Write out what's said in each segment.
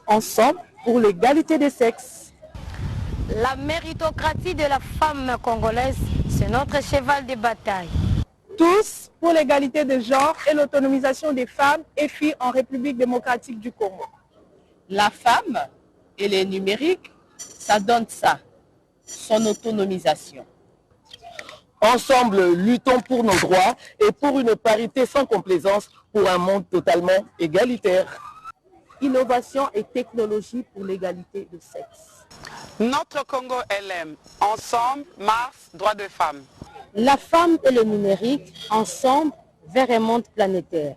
Ensemble pour l'égalité des sexes. La méritocratie de la femme congolaise, c'est notre cheval de bataille. Tous pour l'égalité de genre et l'autonomisation des femmes et filles en République démocratique du Congo. La femme et les numériques, ça donne ça, son autonomisation. Ensemble, luttons pour nos droits et pour une parité sans complaisance pour un monde totalement égalitaire. Innovation et technologie pour l'égalité de sexe. Notre Congo LM, ensemble, Mars, droits de femmes. La femme et le numérique, ensemble, vers un monde planétaire.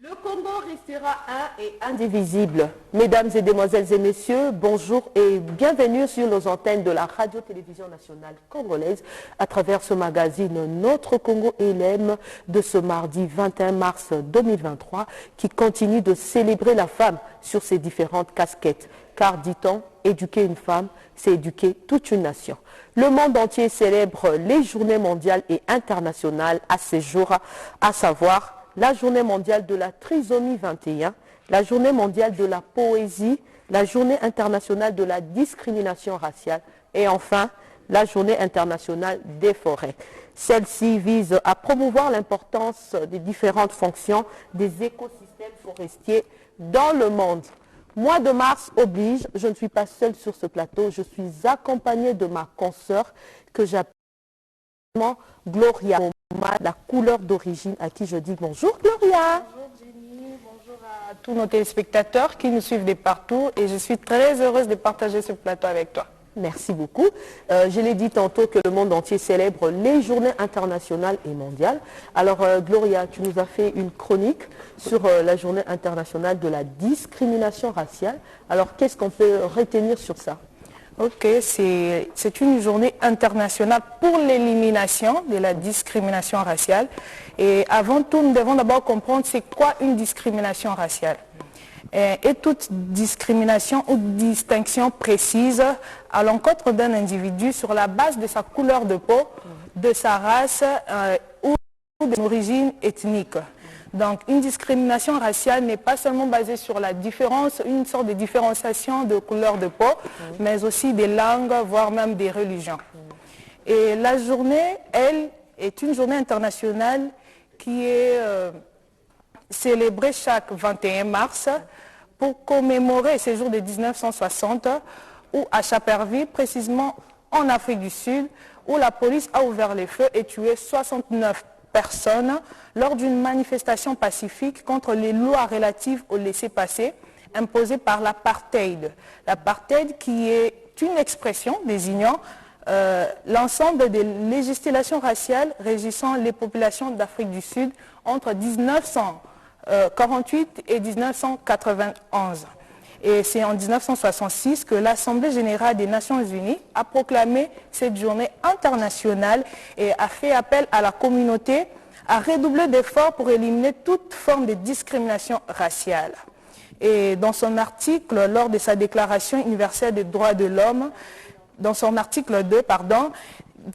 Le Congo restera un et indivisible. Mesdames et demoiselles et messieurs, bonjour et bienvenue sur nos antennes de la radio-télévision nationale congolaise à travers ce magazine Notre Congo LM de ce mardi 21 mars 2023 qui continue de célébrer la femme sur ses différentes casquettes. Car, dit-on, éduquer une femme, c'est éduquer toute une nation. Le monde entier célèbre les journées mondiales et internationales à ces jours, à savoir la journée mondiale de la trisomie 21, la journée mondiale de la poésie, la journée internationale de la discrimination raciale et enfin la journée internationale des forêts. Celle-ci vise à promouvoir l'importance des différentes fonctions des écosystèmes forestiers dans le monde. Mois de mars oblige, je ne suis pas seule sur ce plateau, je suis accompagnée de ma consoeur que j'appelle Gloria, la couleur d'origine, à qui je dis bonjour Gloria. Bonjour Jenny, bonjour à tous nos téléspectateurs qui nous suivent de partout et je suis très heureuse de partager ce plateau avec toi. Merci beaucoup. Je l'ai dit tantôt que le monde entier célèbre les journées internationales et mondiales. Alors Gloria, tu nous as fait une chronique sur la journée internationale de la discrimination raciale. Alors qu'est-ce qu'on peut retenir sur ça? Ok, c'est une journée internationale pour l'élimination de la discrimination raciale. Et avant tout, nous devons d'abord comprendre c'est quoi une discrimination raciale. Et toute discrimination ou distinction précise à l'encontre d'un individu sur la base de sa couleur de peau, de sa race ou de son origine ethnique. Donc une discrimination raciale n'est pas seulement basée sur la différence, une sorte de différenciation de couleur de peau, mais aussi des langues, voire même des religions. Et la journée, elle, est une journée internationale qui est célébrée chaque 21 mars pour commémorer ces jours de 1960 où à Chaperville, précisément en Afrique du Sud, où la police a ouvert les feux et tué 69 personnes lors d'une manifestation pacifique contre les lois relatives au laissez-passer imposées par l'apartheid. L'apartheid qui est une expression désignant l'ensemble des législations raciales régissant les populations d'Afrique du Sud entre 1948 et 1991. Et c'est en 1966 que l'Assemblée générale des Nations unies a proclamé cette journée internationale et a fait appel à la communauté à redoubler d'efforts pour éliminer toute forme de discrimination raciale. Et dans son article, lors de sa déclaration universelle des droits de l'homme, dans son article 2,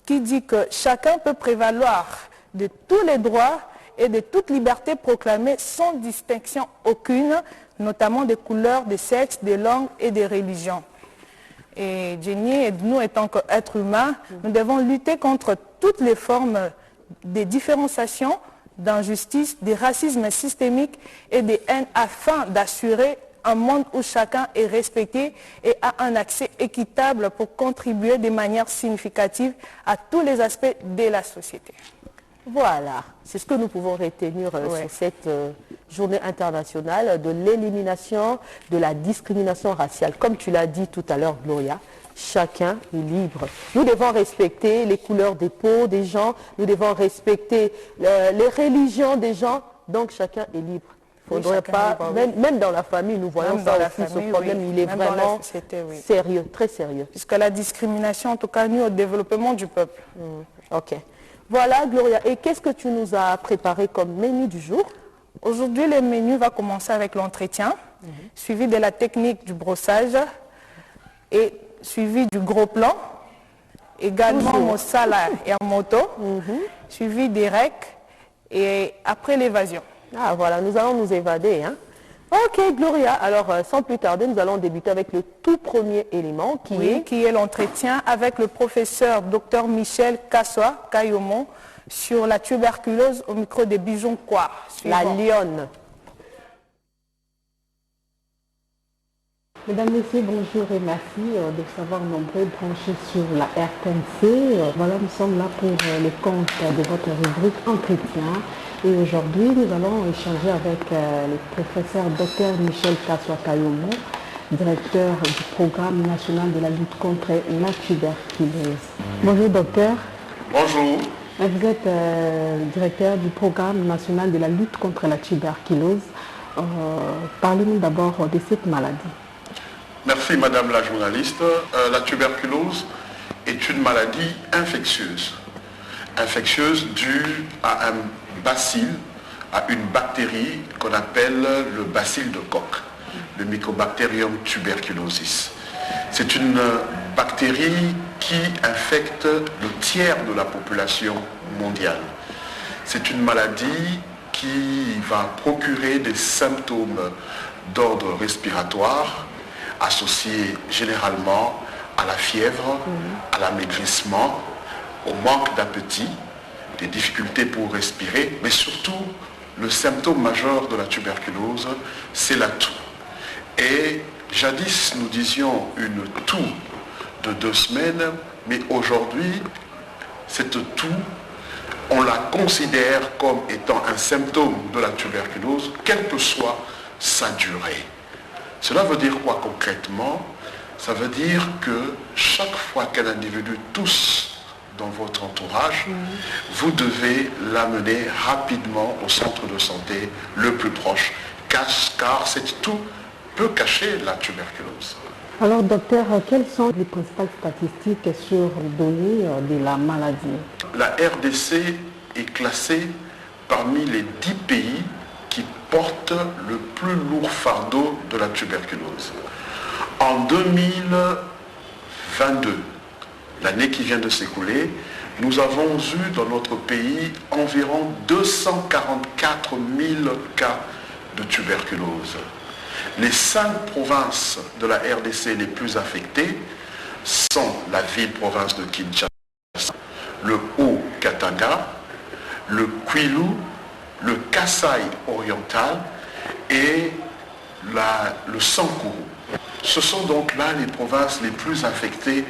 qui dit que chacun peut prévaloir de tous les droits et de toute liberté proclamée sans distinction aucune, notamment des couleurs, des sexes, des langues et des religions. Et Jenny, nous étant qu'êtres humains, nous devons lutter contre toutes les formes de différenciation, d'injustice, de racisme systémique et de haine afin d'assurer un monde où chacun est respecté et a un accès équitable pour contribuer de manière significative à tous les aspects de la société. Voilà, c'est ce que nous pouvons retenir sur cette journée internationale de l'élimination de la discrimination raciale. Comme tu l'as dit tout à l'heure, Gloria, chacun est libre. Nous devons respecter les couleurs des peaux des gens, nous devons respecter les religions des gens, donc chacun est libre. Il ne faudrait pas, même dans la famille, nous voyons ça aussi, ce problème, il est vraiment sérieux, très sérieux. Puisque la discrimination, en tout cas, nuit au développement du peuple. Ok. Voilà, Gloria. Et qu'est-ce que tu nous as préparé comme menu du jour? Aujourd'hui, le menu va commencer avec l'entretien, suivi de la technique du brossage et suivi du gros plan, également Mossala et Amoto, suivi des recs et après l'évasion. Ah voilà, nous allons nous évader. Hein. Ok, Gloria. Alors, sans plus tarder, nous allons débuter avec le tout premier élément qui est l'entretien avec le professeur Dr Michel Kassoa Kayomo sur la tuberculose au micro de Bijon Kwa. La lionne. Mesdames, Messieurs, bonjour et merci de savoir nombreux branchés sur la RTNC. Voilà, nous sommes là pour le compte de votre rubrique Entretien. Et aujourd'hui, nous allons échanger avec le professeur Dr Michel Kassoa Kayomo, directeur du programme national de la lutte contre la tuberculose. Bonjour docteur. Bonjour. Vous êtes directeur du programme national de la lutte contre la tuberculose. Parlez-nous d'abord de cette maladie. Merci Madame la journaliste. La tuberculose est une maladie infectieuse. Infectieuse due à un bacille, à une bactérie qu'on appelle le bacille de Koch, le Mycobacterium tuberculosis. C'est une bactérie qui infecte le tiers de la population mondiale. C'est une maladie qui va procurer des symptômes d'ordre respiratoire, associés généralement à la fièvre, à l'amaigrissement, au manque d'appétit, des difficultés pour respirer, mais surtout le symptôme majeur de la tuberculose, c'est la toux. Et jadis, nous disions une toux de 2 semaines, mais aujourd'hui, cette toux, on la considère comme étant un symptôme de la tuberculose, quelle que soit sa durée. Cela veut dire quoi concrètement? Ça veut dire que chaque fois qu'un individu tousse dans votre entourage, vous devez l'amener rapidement au centre de santé le plus proche, car cette toux peut cacher la tuberculose. Alors docteur, quelles sont les principales statistiques sur les données de la maladie? La RDC est classée parmi les 10 pays qui portent le plus lourd fardeau de la tuberculose. En 2022, l'année qui vient de s'écouler, nous avons eu dans notre pays environ 244 000 cas de tuberculose. Les 5 provinces de la RDC les plus affectées sont la ville-province de Kinshasa, le Haut-Katanga, le Kwilu, le Kasaï oriental et le Sankuru. Ce sont donc là les provinces les plus affectées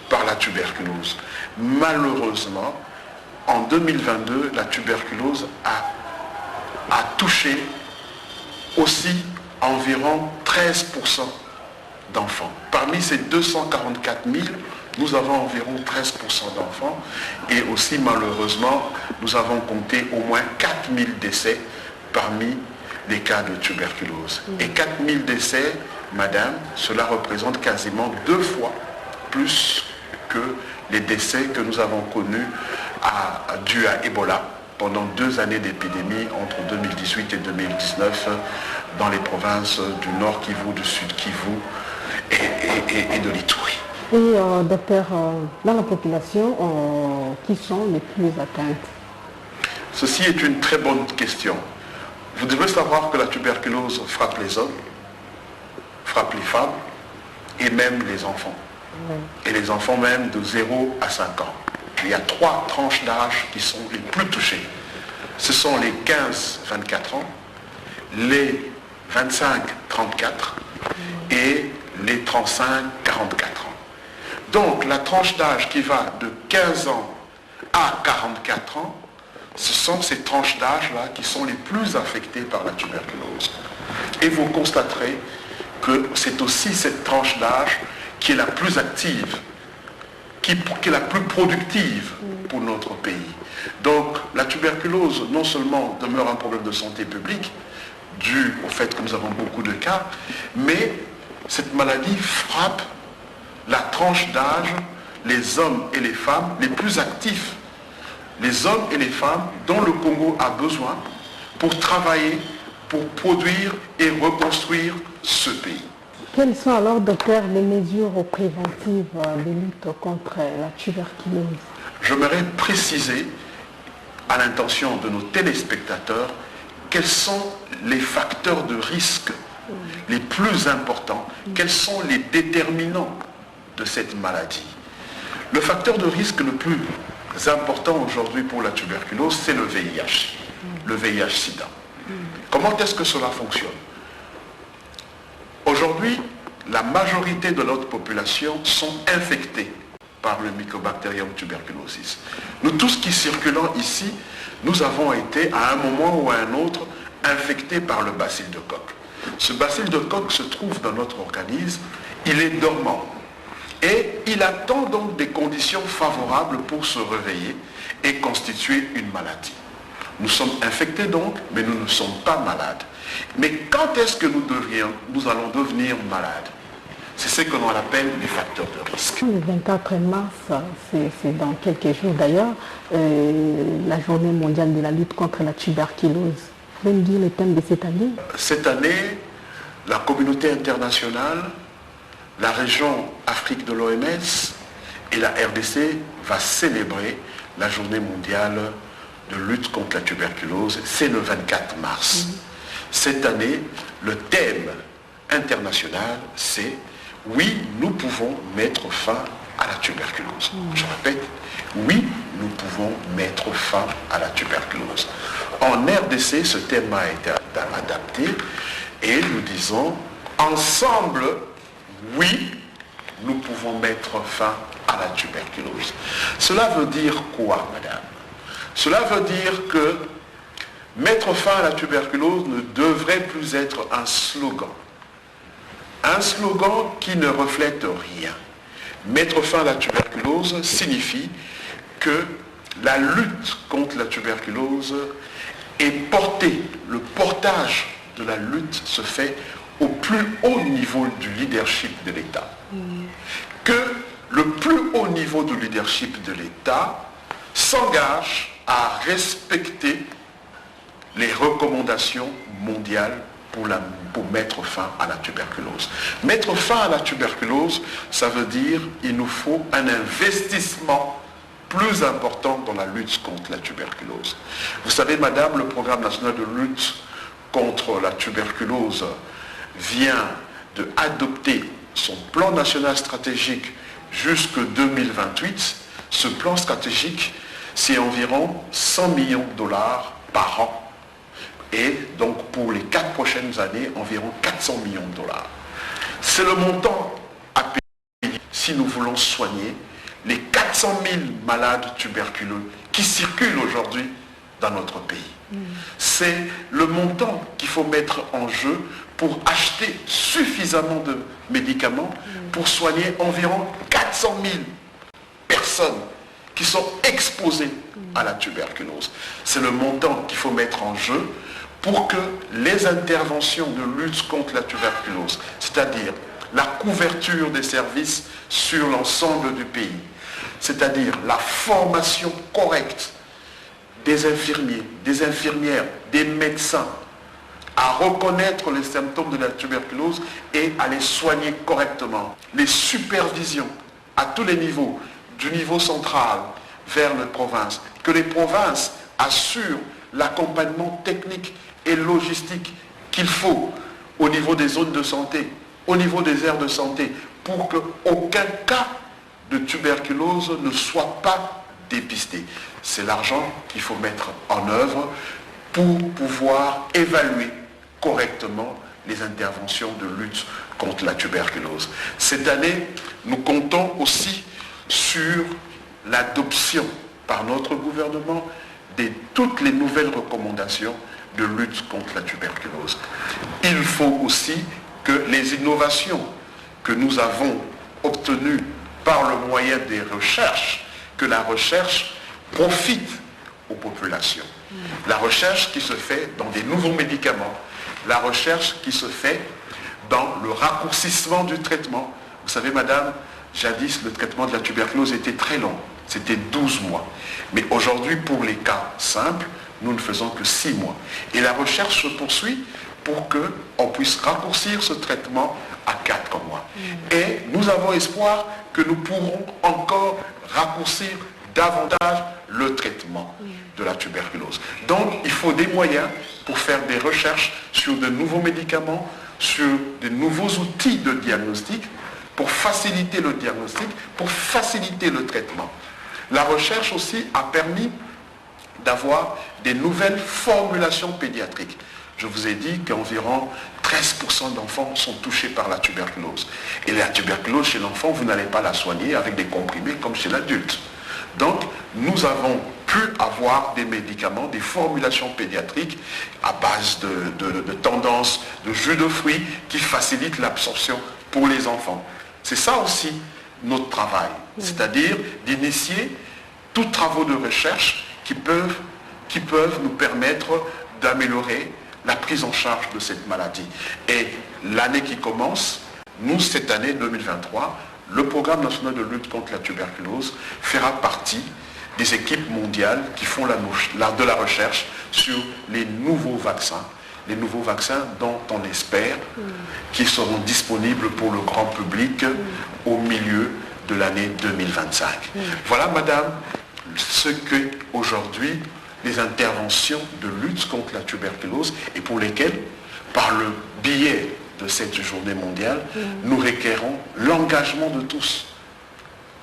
par la tuberculose. Malheureusement, en 2022, la tuberculose a touché aussi environ 13% d'enfants. Parmi ces 244 000, nous avons environ 13% d'enfants et aussi malheureusement, nous avons compté au moins 4 000 décès parmi les cas de tuberculose. Et 4 000 décès, madame, cela représente quasiment 2 fois plus que les décès que nous avons connus dus à Ebola pendant 2 années d'épidémie entre 2018 et 2019 dans les provinces du Nord Kivu, du Sud Kivu et de l'Ituri. Et docteur, dans la population, qui sont les plus atteintes? Ceci est une très bonne question. Vous devez savoir que la tuberculose frappe les hommes, frappe les femmes et même les enfants. Et les enfants même de 0 à 5 ans. Il y a 3 tranches d'âge qui sont les plus touchées. Ce sont les 15-24 ans, les 25-34 et les 35-44 ans. Donc la tranche d'âge qui va de 15 ans à 44 ans, ce sont ces tranches d'âge-là qui sont les plus affectées par la tuberculose. Et vous constaterez que c'est aussi cette tranche d'âge qui est la plus active, qui est la plus productive pour notre pays. Donc la tuberculose non seulement demeure un problème de santé publique, dû au fait que nous avons beaucoup de cas, mais cette maladie frappe la tranche d'âge, les hommes et les femmes les plus actifs, les hommes et les femmes dont le Congo a besoin pour travailler, pour produire et reconstruire ce pays. Quelles sont alors, docteur, les mesures préventives de lutte contre la tuberculose? J'aimerais préciser à l'intention de nos téléspectateurs quels sont les facteurs de risque les plus importants, quels sont les déterminants de cette maladie. Le facteur de risque le plus important aujourd'hui pour la tuberculose, c'est le VIH, le VIH-Sida. Comment est-ce que cela fonctionne? Aujourd'hui, la majorité de notre population sont infectés par le Mycobacterium tuberculosis. Nous tous qui circulons ici, nous avons été à un moment ou à un autre infectés par le bacille de Koch. Ce bacille de Koch se trouve dans notre organisme, il est dormant et il attend donc des conditions favorables pour se réveiller et constituer une maladie. Nous sommes infectés donc, mais nous ne sommes pas malades. Mais quand est-ce que nous allons devenir malades? C'est ce que l'on appelle les facteurs de risque. Le 24 mars, c'est dans quelques jours d'ailleurs, la journée mondiale de la lutte contre la tuberculose. Vous pouvez me dire le thème de cette année? Cette année, la communauté internationale, la région Afrique de l'OMS et la RDC va célébrer la journée mondiale de lutte contre la tuberculose. C'est le 24 mars. Cette année, le thème international, c'est « Oui, nous pouvons mettre fin à la tuberculose ». Je répète, oui, nous pouvons mettre fin à la tuberculose. En RDC, ce thème a été adapté et nous disons ensemble, oui, nous pouvons mettre fin à la tuberculose. Cela veut dire quoi, madame? Cela veut dire que mettre fin à la tuberculose ne devrait plus être un slogan. Un slogan qui ne reflète rien. Mettre fin à la tuberculose signifie que la lutte contre la tuberculose est portée, le portage de la lutte se fait au plus haut niveau du leadership de l'État. Que le plus haut niveau du leadership de l'État s'engage à respecter les recommandations mondiales pour mettre fin à la tuberculose. Mettre fin à la tuberculose, ça veut dire qu'il nous faut un investissement plus important dans la lutte contre la tuberculose. Vous savez, madame, le programme national de lutte contre la tuberculose vient d'adopter son plan national stratégique jusqu'en 2028. Ce plan stratégique, c'est environ 100 millions de dollars par an. Et donc pour les 4 prochaines années, environ 400 millions de dollars. C'est le montant à payer si nous voulons soigner les 400 000 malades tuberculeux qui circulent aujourd'hui dans notre pays. C'est le montant qu'il faut mettre en jeu pour acheter suffisamment de médicaments pour soigner environ 400 000 personnes qui sont exposées à la tuberculose. C'est le montant qu'il faut mettre en jeu pour que les interventions de lutte contre la tuberculose, c'est-à-dire la couverture des services sur l'ensemble du pays, c'est-à-dire la formation correcte des infirmiers, des infirmières, des médecins, à reconnaître les symptômes de la tuberculose et à les soigner correctement. Les supervisions à tous les niveaux, du niveau central vers les provinces, que les provinces assurent l'accompagnement technique et logistique qu'il faut au niveau des zones de santé, au niveau des aires de santé, pour qu'aucun cas de tuberculose ne soit pas dépisté. C'est l'argent qu'il faut mettre en œuvre pour pouvoir évaluer correctement les interventions de lutte contre la tuberculose. Cette année, nous comptons aussi sur l'adoption par notre gouvernement de toutes les nouvelles recommandations de lutte contre la tuberculose. Il faut aussi que les innovations que nous avons obtenues par le moyen des recherches, que la recherche profite aux populations. La recherche qui se fait dans des nouveaux médicaments, la recherche qui se fait dans le raccourcissement du traitement. Vous savez, madame, jadis, le traitement de la tuberculose était très long. C'était 12 mois. Mais aujourd'hui, pour les cas simples, nous ne faisons que 6 mois. Et la recherche se poursuit pour qu'on puisse raccourcir ce traitement à 4 mois. Et nous avons espoir que nous pourrons encore raccourcir davantage le traitement de la tuberculose. Donc, il faut des moyens pour faire des recherches sur de nouveaux médicaments, sur de nouveaux outils de diagnostic, pour faciliter le diagnostic, pour faciliter le traitement. La recherche aussi a permis d'avoir des nouvelles formulations pédiatriques. Je vous ai dit qu'environ 13% d'enfants sont touchés par la tuberculose. Et la tuberculose chez l'enfant, vous n'allez pas la soigner avec des comprimés comme chez l'adulte. Donc, nous avons pu avoir des médicaments, des formulations pédiatriques à base de tendances, de jus de fruits qui facilitent l'absorption pour les enfants. C'est ça aussi notre travail, c'est-à-dire d'initier tous travaux de recherche qui peuvent nous permettre d'améliorer la prise en charge de cette maladie. Et l'année qui commence, nous, cette année 2023, le programme national de lutte contre la tuberculose fera partie des équipes mondiales qui font de la recherche sur les nouveaux vaccins dont on espère qu'ils seront disponibles pour le grand public au milieu de l'année 2025. Voilà, madame, ce que aujourd'hui les interventions de lutte contre la tuberculose et pour lesquelles, par le biais de cette journée mondiale, nous requérons l'engagement de tous.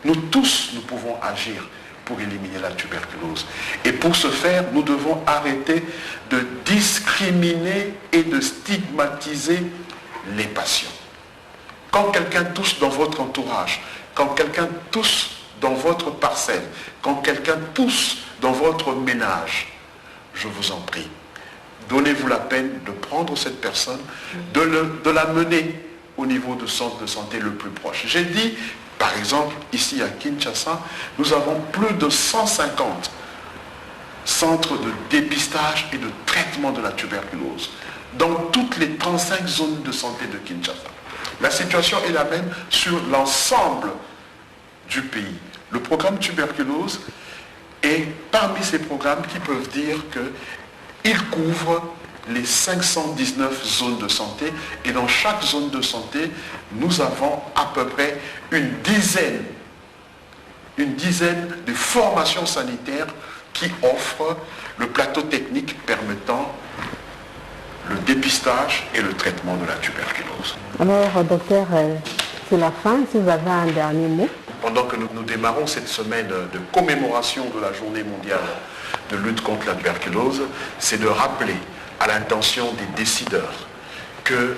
Nous tous, nous pouvons agir pour éliminer la tuberculose. Et pour ce faire, nous devons arrêter de discriminer et de stigmatiser les patients. Quand quelqu'un tousse dans votre entourage, quand quelqu'un tousse dans votre parcelle, quand quelqu'un tousse dans votre ménage, je vous en prie, donnez-vous la peine de prendre cette personne, de la mener au niveau du centre de santé le plus proche. J'ai dit, par exemple, ici à Kinshasa, nous avons plus de 150 centres de dépistage et de traitement de la tuberculose dans toutes les 35 zones de santé de Kinshasa. La situation est la même sur l'ensemble du pays. Le programme tuberculose est parmi ces programmes qui peuvent dire qu'il couvre les 519 zones de santé et dans chaque zone de santé, nous avons à peu près une dizaine de formations sanitaires qui offrent le plateau technique permettant le dépistage et le traitement de la tuberculose. Alors, docteur, c'est la fin, si vous avez un dernier mot. Pendant que nous démarrons cette semaine de commémoration de la journée mondiale de lutte contre la tuberculose, c'est de rappeler à l'intention des décideurs que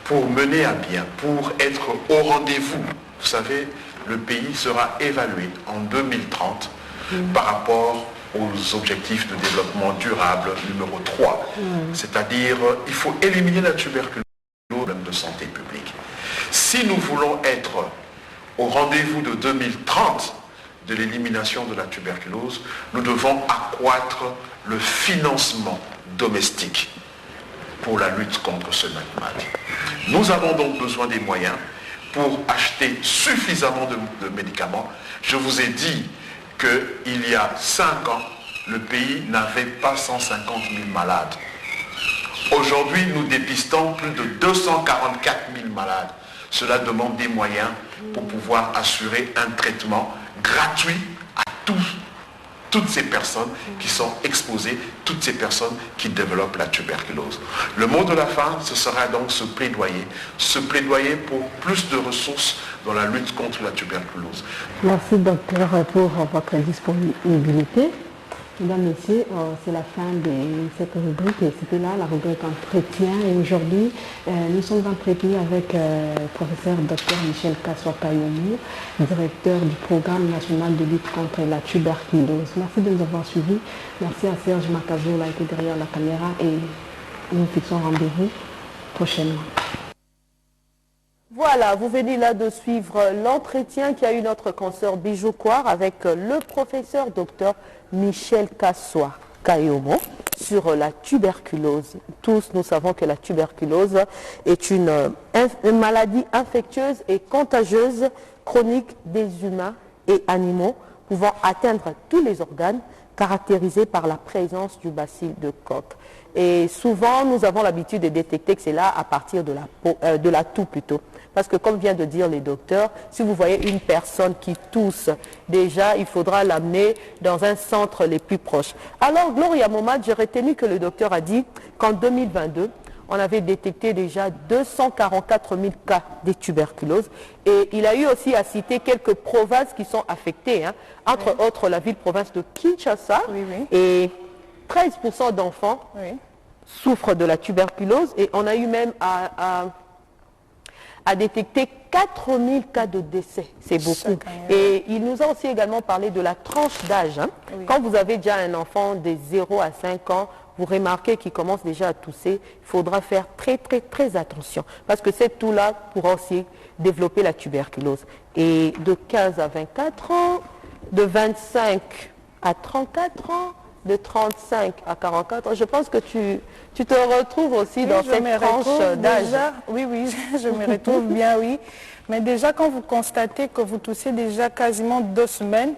pour mener à bien, pour être au rendez-vous, vous savez, le pays sera évalué en 2030 par rapport aux objectifs de développement durable numéro 3. C'est-à-dire, il faut éliminer la tuberculose, problème de santé publique. Si nous voulons être au rendez-vous de 2030 de l'élimination de la tuberculose, nous devons accroître le financement domestique pour la lutte contre ce maladie. Nous avons donc besoin des moyens pour acheter suffisamment de médicaments. Je vous ai dit qu'il y a 5 ans, le pays n'avait pas 150 000 malades. Aujourd'hui, nous dépistons plus de 244 000 malades. Cela demande des moyens pour pouvoir assurer un traitement gratuit à toutes ces personnes qui sont exposées, toutes ces personnes qui développent la tuberculose. Le mot de la fin, ce sera donc ce plaidoyer pour plus de ressources dans la lutte contre la tuberculose. Merci docteur pour votre disponibilité. Mesdames, Messieurs, c'est la fin de cette rubrique et c'était là la rubrique entretien. Et aujourd'hui, nous sommes entretenus avec le professeur Dr Michel Kassoa-Kayomo, directeur du programme national de lutte contre la tuberculose. Merci de nous avoir suivis. Merci à Serge Makazola qui était derrière la caméra et nous fixons rendez-vous prochainement. Voilà, vous venez là de suivre l'entretien qui a eu notre consoeur Bijou Kouar avec le professeur Dr Michel Kassoa-Kayomo sur la tuberculose. Tous nous savons que la tuberculose est une maladie infectieuse et contagieuse chronique des humains et animaux pouvant atteindre tous les organes caractérisée par la présence du bacille de Koch. Et souvent, nous avons l'habitude de détecter que c'est là à partir de la toux plutôt. Parce que comme vient de dire les docteurs, si vous voyez une personne qui tousse, déjà, il faudra l'amener dans un centre les plus proches. Alors, Gloria Momad, j'ai retenu que le docteur a dit qu'en 2022, on avait détecté déjà 244 000 cas de tuberculose. Et il a eu aussi à citer quelques provinces qui sont affectées, hein, entre autres la ville-province de Kinshasa. Et 13% d'enfants souffrent de la tuberculose. Et on a eu même à détecter 4 000 cas de décès. C'est beaucoup. Et il nous a aussi également parlé de la tranche d'âge. Hein. Quand vous avez déjà un enfant de 0 à 5 ans, vous remarquez qu'il commence déjà à tousser, il faudra faire très attention. Parce que cette toux-là pourra aussi développer la tuberculose. Et de 15 à 24 ans, de 25 à 34 ans, de 35 à 44 ans, je pense que tu te retrouves aussi dans cette tranche d'âge. Oui, je me retrouve bien, oui. Mais déjà, quand vous constatez que vous toussez déjà quasiment 2 semaines,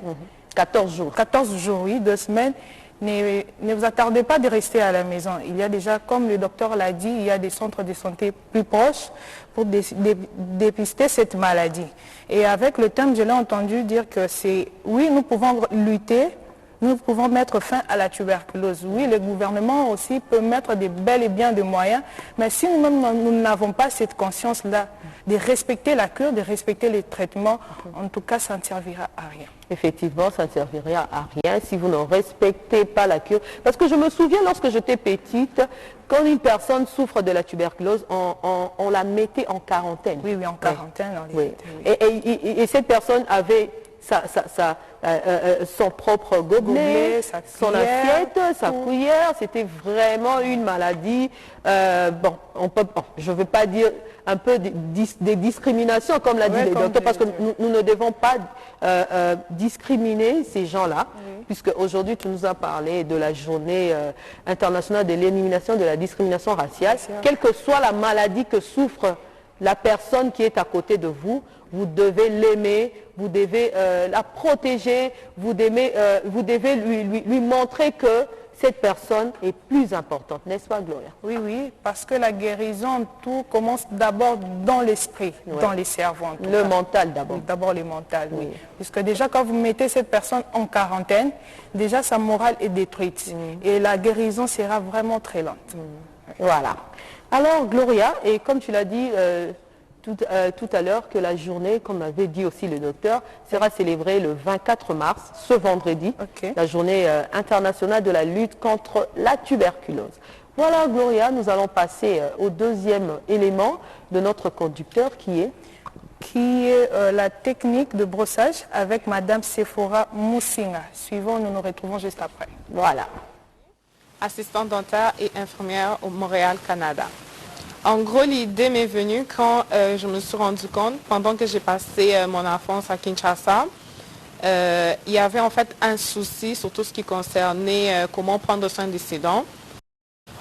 14 jours. 14 jours, oui, 2 semaines, ne vous attardez pas de rester à la maison. Il y a déjà, comme le docteur l'a dit, il y a des centres de santé plus proches pour dépister cette maladie. Et avec le thème, je l'ai entendu dire que c'est, oui, nous pouvons lutter, nous pouvons mettre fin à la tuberculose. Oui, le gouvernement aussi peut mettre bel et bien de moyens, mais si nous-mêmes nous n'avons pas cette conscience-là de respecter la cure, de respecter les traitements, en tout cas, ça ne servira à rien. Effectivement, ça ne servira à rien si vous ne respectez pas la cure. Parce que je me souviens, lorsque j'étais petite, quand une personne souffre de la tuberculose, on la mettait en quarantaine. Oui, en quarantaine. Oui. Et cette personne avait son propre gobelet, son assiette, sa cuillère. C'était vraiment une maladie. Je ne veux pas dire un peu des discriminations, comme l'a dit les docteurs, parce que nous ne devons pas discriminer ces gens-là, puisque aujourd'hui tu nous as parlé de la journée internationale de l'élimination de la discrimination raciale. Quelle que soit la maladie que souffre la personne qui est à côté de vous, vous devez l'aimer, vous devez la protéger, vous devez lui montrer que cette personne est plus importante, n'est-ce pas, Gloria? Oui, parce que la guérison, tout commence d'abord dans l'esprit, dans les cerveaux. Le mental d'abord. Oui, d'abord le mental, oui. Puisque déjà, quand vous mettez cette personne en quarantaine, déjà sa morale est détruite. Et la guérison sera vraiment très lente. Voilà. Alors, Gloria, et comme tu l'as dit tout à l'heure, que la journée, comme l'avait dit aussi le docteur, sera célébrée le 24 mars, ce vendredi, la journée internationale de la lutte contre la tuberculose. Voilà, Gloria, nous allons passer au deuxième élément de notre conducteur qui est la technique de brossage avec Madame Sephora Moussinga. Suivons, nous nous retrouvons juste après. Voilà. Assistante dentaire et infirmière au Montréal, Canada. En gros, l'idée m'est venue quand je me suis rendu compte, pendant que j'ai passé mon enfance à Kinshasa, il y avait en fait un souci sur tout ce qui concernait comment prendre soin de ses dents.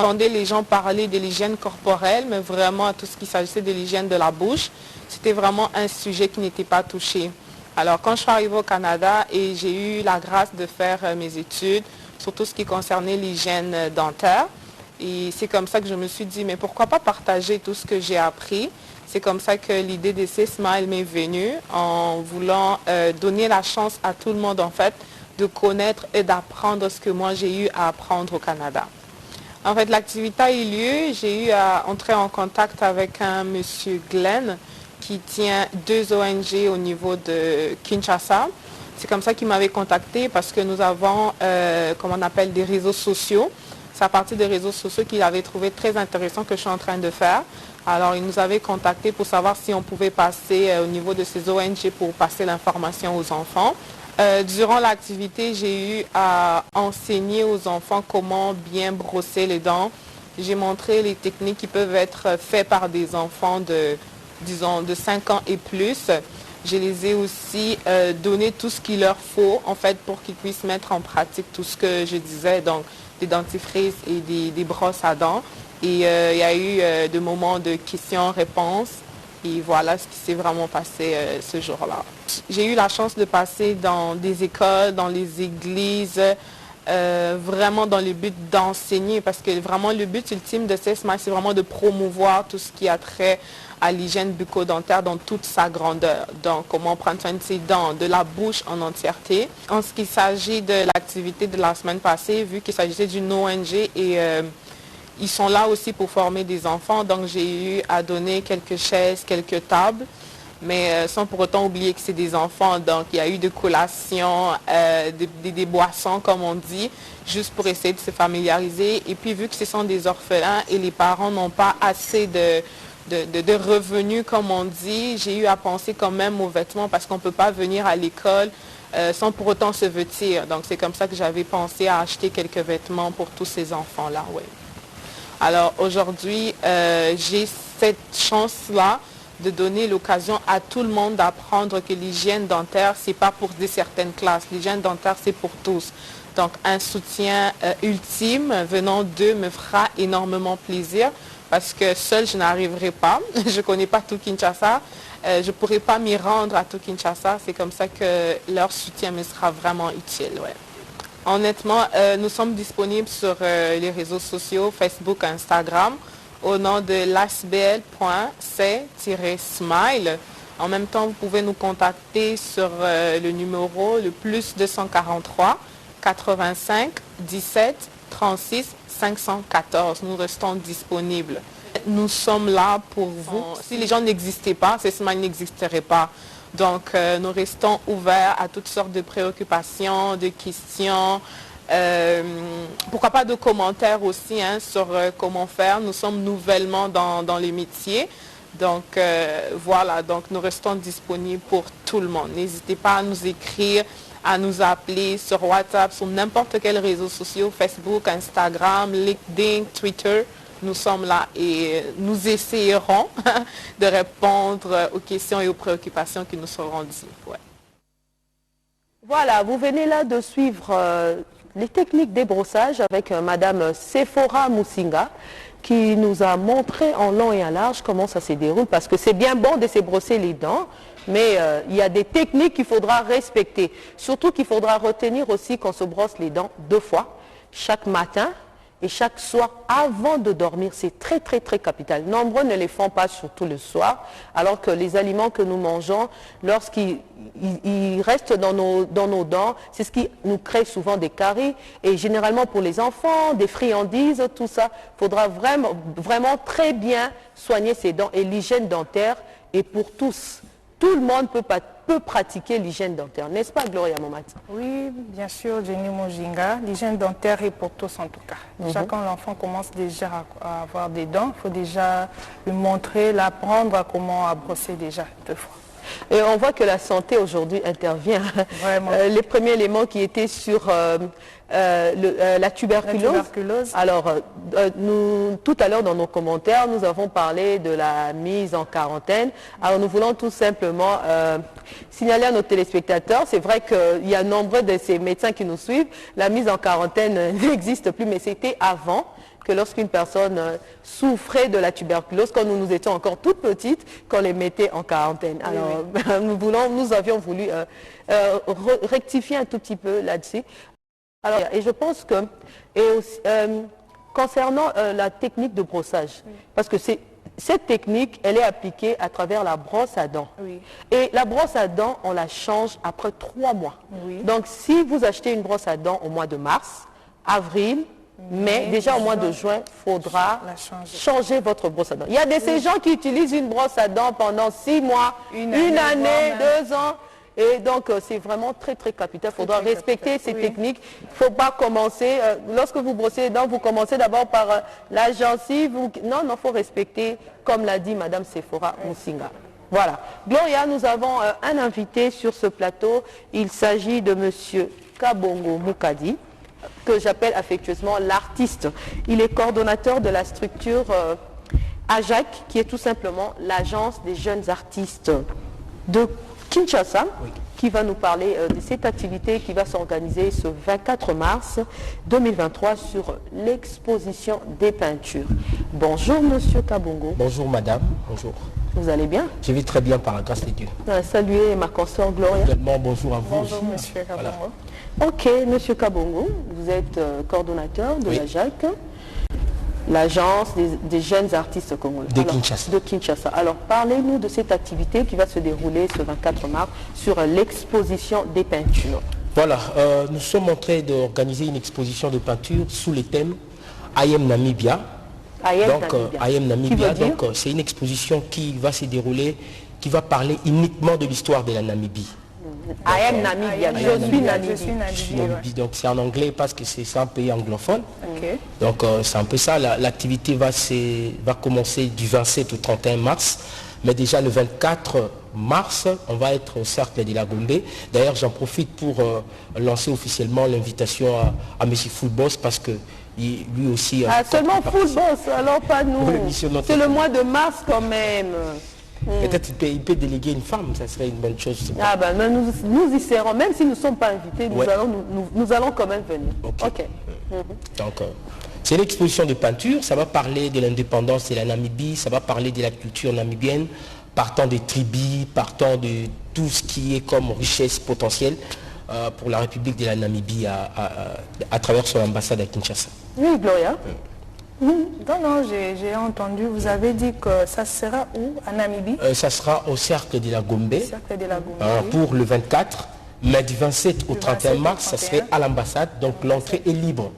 J'entendais les gens parler de l'hygiène corporelle, mais vraiment tout ce qui s'agissait de l'hygiène de la bouche, c'était vraiment un sujet qui n'était pas touché. Alors quand je suis arrivée au Canada et j'ai eu la grâce de faire mes études sur tout ce qui concernait l'hygiène dentaire, et c'est comme ça que je me suis dit, mais pourquoi pas partager tout ce que j'ai appris? C'est comme ça que l'idée de C-Smile m'est venue, en voulant donner la chance à tout le monde, en fait, de connaître et d'apprendre ce que moi j'ai eu à apprendre au Canada. En fait, l'activité a eu lieu, j'ai eu à entrer en contact avec un monsieur Glenn qui tient 2 ONG au niveau de Kinshasa. C'est comme ça qu'il m'avait contacté parce que nous avons, comme on appelle, des réseaux sociaux. C'est à partir des réseaux sociaux qu'il avait trouvé très intéressant que je suis en train de faire. Alors, il nous avait contacté pour savoir si on pouvait passer au niveau de ces ONG pour passer l'information aux enfants. Durant l'activité, j'ai eu à enseigner aux enfants comment bien brosser les dents. J'ai montré les techniques qui peuvent être faites par des enfants de 5 ans et plus. Je les ai aussi donné tout ce qu'il leur faut, en fait, pour qu'ils puissent mettre en pratique tout ce que je disais, donc des dentifrices et des brosses à dents. Et il y a eu des moments de questions-réponses. Et voilà ce qui s'est vraiment passé ce jour-là. J'ai eu la chance de passer dans des écoles, dans les églises, vraiment dans le but d'enseigner, parce que vraiment le but ultime de ces smiles, c'est vraiment de promouvoir tout ce qui a trait à l'hygiène bucco-dentaire dans toute sa grandeur. Donc, comment prendre soin de ses dents, de la bouche en entièreté. En ce qui s'agit de l'activité de la semaine passée, vu qu'il s'agissait d'une ONG et ils sont là aussi pour former des enfants, donc j'ai eu à donner quelques chaises, quelques tables, mais sans pour autant oublier que c'est des enfants. Donc, il y a eu des collations, des boissons, comme on dit, juste pour essayer de se familiariser. Et puis, vu que ce sont des orphelins et les parents n'ont pas assez de revenus, comme on dit, j'ai eu à penser quand même aux vêtements parce qu'on ne peut pas venir à l'école sans pour autant se vêtir. Donc, c'est comme ça que j'avais pensé à acheter quelques vêtements pour tous ces enfants-là. Oui. Alors, aujourd'hui, j'ai cette chance-là de donner l'occasion à tout le monde d'apprendre que l'hygiène dentaire, ce n'est pas pour certaines classes. L'hygiène dentaire, c'est pour tous. Donc, un soutien ultime venant d'eux me fera énormément plaisir parce que seul, je n'arriverai pas. Je ne connais pas tout Kinshasa. Je ne pourrai pas m'y rendre à tout Kinshasa. C'est comme ça que leur soutien me sera vraiment utile. Ouais. Honnêtement, nous sommes disponibles sur les réseaux sociaux, Facebook, Instagram, au nom de lasbl.c-smile. En même temps, vous pouvez nous contacter sur le numéro le plus 243 85 17 36 514. Nous restons disponibles. Nous sommes là pour vous. Si les gens n'existaient pas, ces smiles n'existeraient pas. Donc, nous restons ouverts à toutes sortes de préoccupations, de questions. Pourquoi pas de commentaires aussi sur comment faire. Nous sommes nouvellement dans les métiers. Donc, voilà. Donc, nous restons disponibles pour tout le monde. N'hésitez pas à nous écrire, à nous appeler sur WhatsApp, sur n'importe quel réseau social, Facebook, Instagram, LinkedIn, Twitter. Nous sommes là et nous essayerons de répondre aux questions et aux préoccupations qui nous seront dites. Ouais. Voilà, vous venez là de suivre les techniques des brossages avec Madame Sephora Musinga qui nous a montré en long et en large comment ça se déroule parce que c'est bien bon de se brosser les dents, mais il y a des techniques qu'il faudra respecter. Surtout qu'il faudra retenir aussi qu'on se brosse les dents 2 fois, chaque matin et chaque soir avant de dormir. C'est très très très capital. Nombreux ne les font pas, surtout le soir, alors que les aliments que nous mangeons, lorsqu'ils restent dans nos dents, c'est ce qui nous crée souvent des caries. Et généralement pour les enfants, des friandises, tout ça, il faudra vraiment très bien soigner ses dents. Et l'hygiène dentaire est pour tous. Tout le monde peut pratiquer l'hygiène dentaire, n'est-ce pas Gloria Momati? Oui, bien sûr, Jenny Mojinga. L'hygiène dentaire est pour tous en tout cas. Déjà quand l'enfant commence déjà à avoir des dents, il faut déjà lui montrer, l'apprendre à comment brosser déjà 2 fois. Et on voit que la santé aujourd'hui intervient. Les premiers éléments qui étaient sur la tuberculose. Alors, tout à l'heure dans nos commentaires, nous avons parlé de la mise en quarantaine. Alors, nous voulons tout simplement signaler à nos téléspectateurs, c'est vrai qu'il y a nombreux de ces médecins qui nous suivent, la mise en quarantaine n'existe plus, mais c'était avant. Que lorsqu'une personne souffrait de la tuberculose, quand nous étions encore toutes petites, qu'on les mettait en quarantaine. Alors, nous avions voulu rectifier un tout petit peu là-dessus. Alors, et je pense que, concernant la technique de brossage, parce que cette technique, elle est appliquée à travers la brosse à dents. Oui. Et la brosse à dents, on la change après 3 mois. Oui. Donc, si vous achetez une brosse à dents au mois de mars, avril, mais déjà au mois de juin, il faudra changer votre brosse à dents. Il y a ces gens qui utilisent une brosse à dents pendant 6 mois, une année, 2 ans. Et donc, c'est vraiment très, très capital. Il faudra respecter ces techniques. Il ne faut pas commencer, lorsque vous brossez les dents, vous commencez d'abord par la gencive. Non, il faut respecter, comme l'a dit Madame Sephora Musinga. Voilà. Gloria, nous avons un invité sur ce plateau. Il s'agit de Monsieur Kabongo Mukadi, que j'appelle affectueusement l'artiste. Il est coordonnateur de la structure AJAC, qui est tout simplement l'agence des jeunes artistes. De Kinshasa, qui va nous parler de cette activité qui va s'organiser ce 24 mars 2023 sur l'exposition des peintures. Bonjour Monsieur Kabongo. Bonjour Madame, bonjour. Vous allez bien? Je vais très bien par la grâce de Dieu. Saluez ma consoeur Gloria. Également, bonjour à vous. Bonjour Monsieur Kabongo. Voilà. Ok, Monsieur Kabongo, vous êtes coordonnateur de la JAC, l'agence des jeunes artistes congolais. De Kinshasa. Alors, parlez-nous de cette activité qui va se dérouler ce 24 mars sur l'exposition des peintures. Voilà, nous sommes en train d'organiser une exposition de peinture sous le thème I Am Namibia. I Am Namibia, donc c'est une exposition qui va se dérouler, qui va parler uniquement de l'histoire de la Namibie. I am Namibia, je suis Namibie. Donc c'est en anglais parce que c'est un pays anglophone. Donc c'est un peu ça, l'activité va commencer du 27 au 31 mars. Mais déjà le 24 mars, on va être au Cercle de la Gombe. D'ailleurs, j'en profite pour lancer officiellement l'invitation à M. Fullboss parce que lui aussi... seulement Fullboss, alors pas nous. C'est le mois de mars quand même. Peut-être il peut déléguer une femme, ça serait une bonne chose. Ah ben nous y serons, même si nous ne sommes pas invités, nous allons quand même venir. Ok. Donc c'est l'exposition de peinture, ça va parler de l'indépendance de la Namibie, ça va parler de la culture namibienne, partant des tribus, partant de tout ce qui est comme richesse potentielle pour la République de la Namibie à travers son ambassade à Kinshasa. Oui, Gloria. Non, j'ai entendu, vous avez dit que ça sera où, à Namibie? Ça sera au Cercle de la Gombe, pour le 24, mais du 27 au 31 mars, ça serait à l'ambassade, donc l'entrée est libre.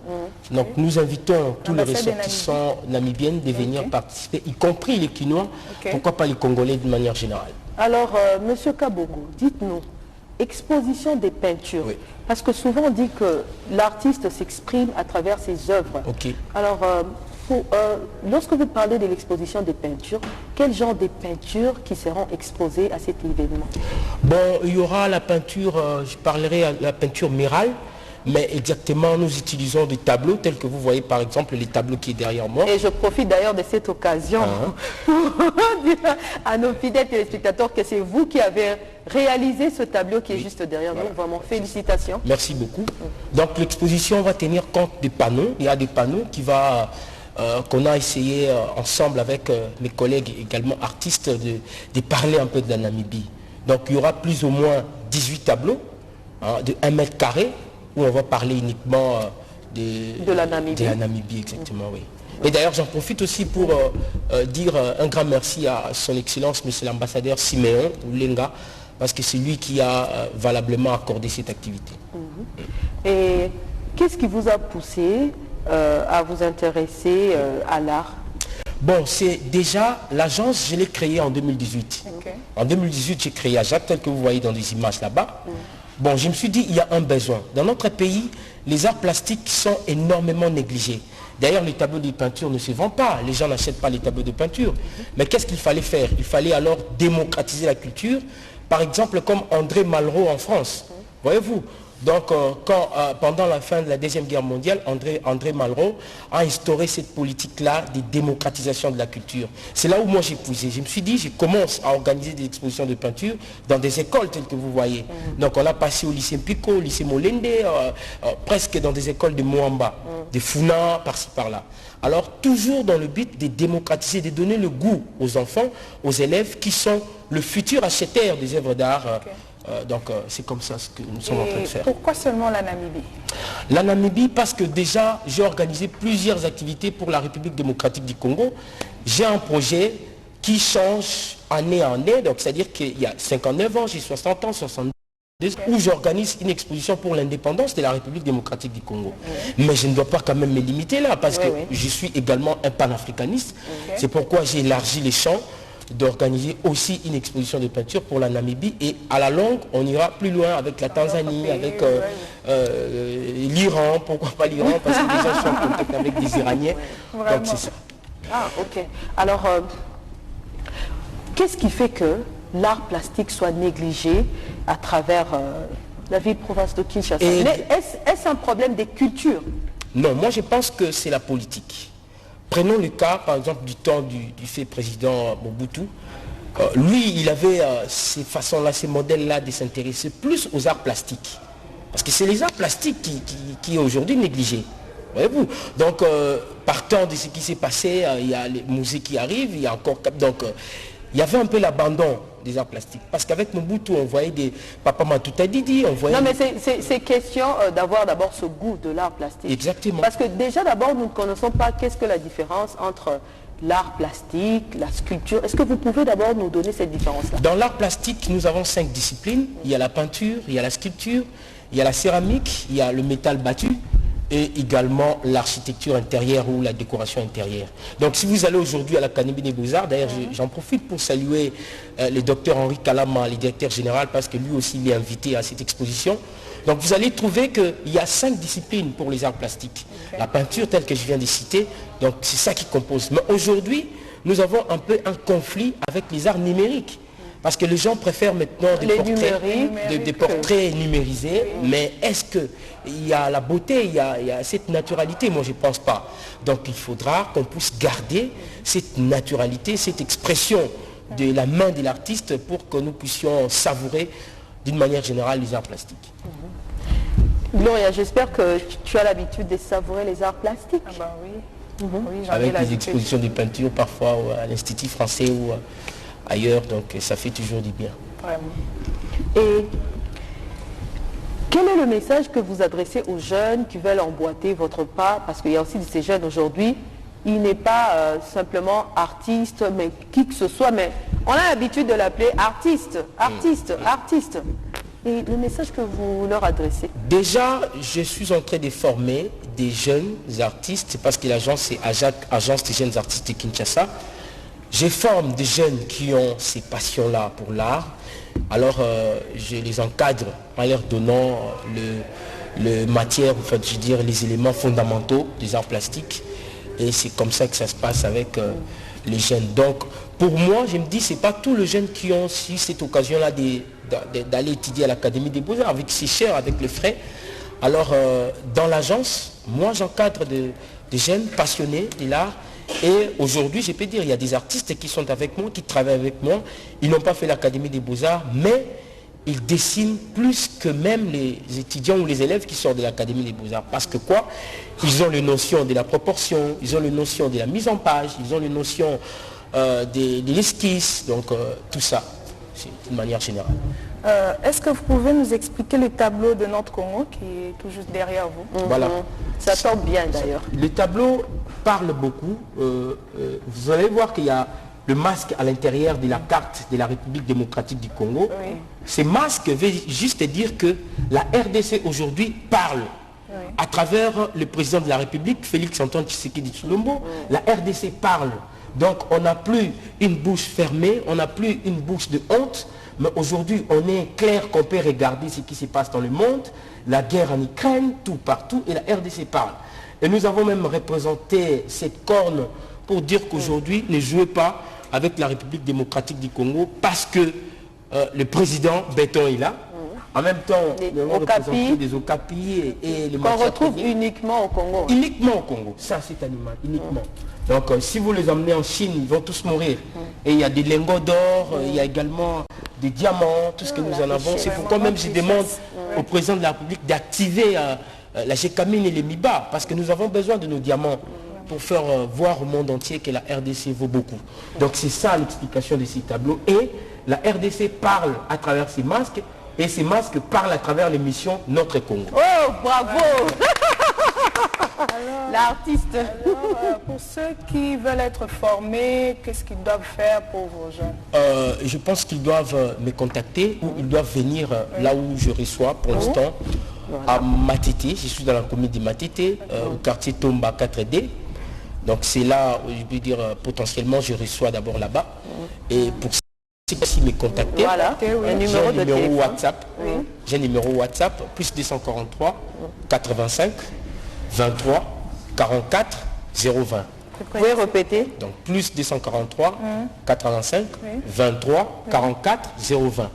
Donc nous invitons tous les ressortissants namibiens de venir participer, y compris les Quinois, pourquoi pas les Congolais de manière générale. Alors, Monsieur Kabongo, dites-nous, exposition des peintures, parce que souvent on dit que l'artiste s'exprime à travers ses œuvres. Alors, lorsque vous parlez de l'exposition des peintures, quel genre de peintures qui seront exposées à cet événement? Bon, il y aura la peinture, je parlerai à la peinture murale, mais exactement nous utilisons des tableaux tels que vous voyez par exemple les tableaux qui est derrière moi. Et je profite d'ailleurs de cette occasion pour dire à nos fidèles téléspectateurs que c'est vous qui avez réalisé ce tableau qui est juste derrière nous. Vraiment, félicitations. Merci beaucoup. Donc l'exposition va tenir compte des panneaux. Il y a des panneaux qu'on a essayé ensemble avec mes collègues également artistes de parler un peu de la Namibie. Donc il y aura plus ou moins 18 tableaux de 1 mètre carré où on va parler uniquement de la Namibie. De la Namibie, exactement, oui. Et d'ailleurs, j'en profite aussi pour dire un grand merci à son Excellence, Monsieur l'ambassadeur Siméon Oulenga, parce que c'est lui qui a valablement accordé cette activité. Et qu'est-ce qui vous a poussé à vous intéresser à l'art? Bon, c'est déjà l'agence, je l'ai créée en 2018. En 2018, j'ai créé AJAC, tel que vous voyez dans des images là-bas. Bon, je me suis dit, il y a un besoin. Dans notre pays, les arts plastiques sont énormément négligés. D'ailleurs, les tableaux de peinture ne se vendent pas. Les gens n'achètent pas les tableaux de peinture. Mais qu'est-ce qu'il fallait faire? Il fallait alors démocratiser la culture. Par exemple, comme André Malraux en France. Voyez-vous? Donc, pendant la fin de la Deuxième Guerre mondiale, André Malraux a instauré cette politique-là de démocratisation de la culture. C'est là où moi j'ai poussé. Je me suis dit, je commence à organiser des expositions de peinture dans des écoles telles que vous voyez. Donc, on a passé au lycée Pico, au lycée Molende, presque dans des écoles de Moamba, de Funa, par-ci, par-là. Alors, toujours dans le but de démocratiser, de donner le goût aux enfants, aux élèves qui sont le futur achetteur des œuvres d'art. Donc c'est comme ça ce que nous sommes en train de faire. Pourquoi seulement la Namibie? La Namibie parce que déjà j'ai organisé plusieurs activités pour la République démocratique du Congo. J'ai un projet qui change année en année, donc c'est-à-dire qu'il y a 59 ans, j'ai 60 ans, 62 où j'organise une exposition pour l'indépendance de la République démocratique du Congo. Mais je ne dois pas quand même me limiter là parce que je suis également un panafricaniste. C'est pourquoi j'ai élargi les champs d'organiser aussi une exposition de peinture pour la Namibie et à la longue on ira plus loin avec la Tanzanie, avec l'Iran, pourquoi pas l'Iran parce que déjà je suis en contact avec des Iraniens. Donc c'est ça. Ah ok. Alors qu'est-ce qui fait que l'art plastique soit négligé à travers la ville-province de Kinshasa? Est-ce un problème des cultures? Non, moi je pense que c'est la politique. Prenons le cas, par exemple, du temps du fait président Mobutu. lui, il avait ces façons-là, ces modèles-là de s'intéresser plus aux arts plastiques. Parce que c'est les arts plastiques qui est aujourd'hui négligés. Voyez-vous. Donc, partant de ce qui s'est passé, il y a les musées qui arrivent, il y a encore... Donc, il y avait un peu l'abandon des arts plastiques. Parce qu'avec Mobutu, on voyait des... Papa Matouta Didi, on voyait... Non, mais c'est question d'avoir d'abord ce goût de l'art plastique. Exactement. Parce que déjà, d'abord, nous ne connaissons pas qu'est-ce que la différence entre l'art plastique, la sculpture. Est-ce que vous pouvez d'abord nous donner cette différence-là? Dans l'art plastique, nous avons 5 disciplines. Il y a la peinture, il y a la sculpture, il y a la céramique, il y a le métal battu et également l'architecture intérieure ou la décoration intérieure. Donc si vous allez aujourd'hui à l'Académie des Beaux-Arts, d'ailleurs j'en profite pour saluer le docteur Henri Kalama, le directeur général, parce que lui aussi il est invité à cette exposition. Donc vous allez trouver qu'il y a 5 disciplines pour les arts plastiques. La peinture telle que je viens de citer, donc c'est ça qui compose. Mais aujourd'hui, nous avons un peu un conflit avec les arts numériques. Parce que les gens préfèrent maintenant des portraits numérisés, mais est-ce qu'il y a la beauté, il y a cette naturalité? Moi je ne pense pas. Donc il faudra qu'on puisse garder cette naturalité, cette expression de la main de l'artiste pour que nous puissions savourer d'une manière générale les arts plastiques. Gloria, j'espère que tu as l'habitude de savourer les arts plastiques. Ah bah oui. Oui, avec les expositions de peinture parfois à l'Institut français ou ailleurs, donc ça fait toujours du bien. Vraiment. Et quel est le message que vous adressez aux jeunes qui veulent emboîter votre pas? Parce qu'il y a aussi de ces jeunes aujourd'hui, il n'est pas simplement artiste, mais qui que ce soit, mais on a l'habitude de l'appeler artiste. Et le message que vous leur adressez? Déjà, je suis en train de former des jeunes artistes, parce que l'agence c'est Agence des jeunes artistes de Kinshasa. Je forme des jeunes qui ont ces passions-là pour l'art. Alors, je les encadre en leur donnant le matière, en fait, je veux dire, les éléments fondamentaux des arts plastiques. Et c'est comme ça que ça se passe avec les jeunes. Donc, pour moi, je me dis, c'est pas tous les jeunes qui ont eu cette occasion-là d'aller étudier à l'Académie des Beaux-Arts avec ses chers, avec les frais. Alors, dans l'agence, moi, j'encadre des jeunes passionnés de l'art. Et aujourd'hui, je peux dire, il y a des artistes qui sont avec moi, qui travaillent avec moi. Ils n'ont pas fait l'Académie des Beaux-Arts, mais ils dessinent plus que même les étudiants ou les élèves qui sortent de l'Académie des Beaux-Arts. Parce que quoi? Ils ont les notions de la proportion, ils ont les notions de la mise en page, ils ont les notions de l'esquisse, donc tout ça, c'est d'une manière générale. Est-ce que vous pouvez nous expliquer le tableau de notre Congo qui est tout juste derrière vous? Voilà. Ça tombe bien d'ailleurs. Le tableau parle beaucoup. Vous allez voir qu'il y a le masque à l'intérieur de la carte de la République démocratique du Congo. Oui. Ces masques veulent juste dire que la RDC aujourd'hui parle. À travers le président de la République, Félix-Antoine Tshisekedi Tshilombo, la RDC parle. Donc on n'a plus une bouche fermée, on n'a plus une bouche de honte, mais aujourd'hui on est clair qu'on peut regarder ce qui se passe dans le monde, la guerre en Ukraine, tout partout, et la RDC parle. Et nous avons même représenté cette corne pour dire qu'aujourd'hui, ne jouez pas avec la République démocratique du Congo parce que le président Béton est là. En même temps, nous avons représenté des okapis et les qu'on retrouve uniquement au Congo. Uniquement au Congo, ça c'est animal, uniquement. Donc si vous les emmenez en Chine, ils vont tous mourir. Et il y a des lingots d'or, il y a également des diamants, tout ce que nous en avons. C'est pourquoi même je demande au président de la République d'activer la GECAMINE et les MIBA, parce que nous avons besoin de nos diamants pour faire voir au monde entier que la RDC vaut beaucoup. Donc c'est ça l'explication de ces tableaux. Et la RDC parle à travers ces masques, et ces masques parlent à travers l'émission Notre Congo. Oh, bravo! L'artiste. Pour ceux qui veulent être formés, qu'est-ce qu'ils doivent faire pour vos jeunes? Je pense qu'ils doivent me contacter ou ils doivent venir là où je reçois pour l'instant, à Matete. Je suis dans la commune de Matete, au quartier Tomba 4D. Donc c'est là où je peux dire potentiellement je reçois d'abord là-bas. Et pour aussi me contacter, voilà, un numéro de téléphone. WhatsApp. J'ai un numéro WhatsApp, plus 243 85 23 44 020. Vous pouvez répéter? Donc plus 243 85 23 44 020.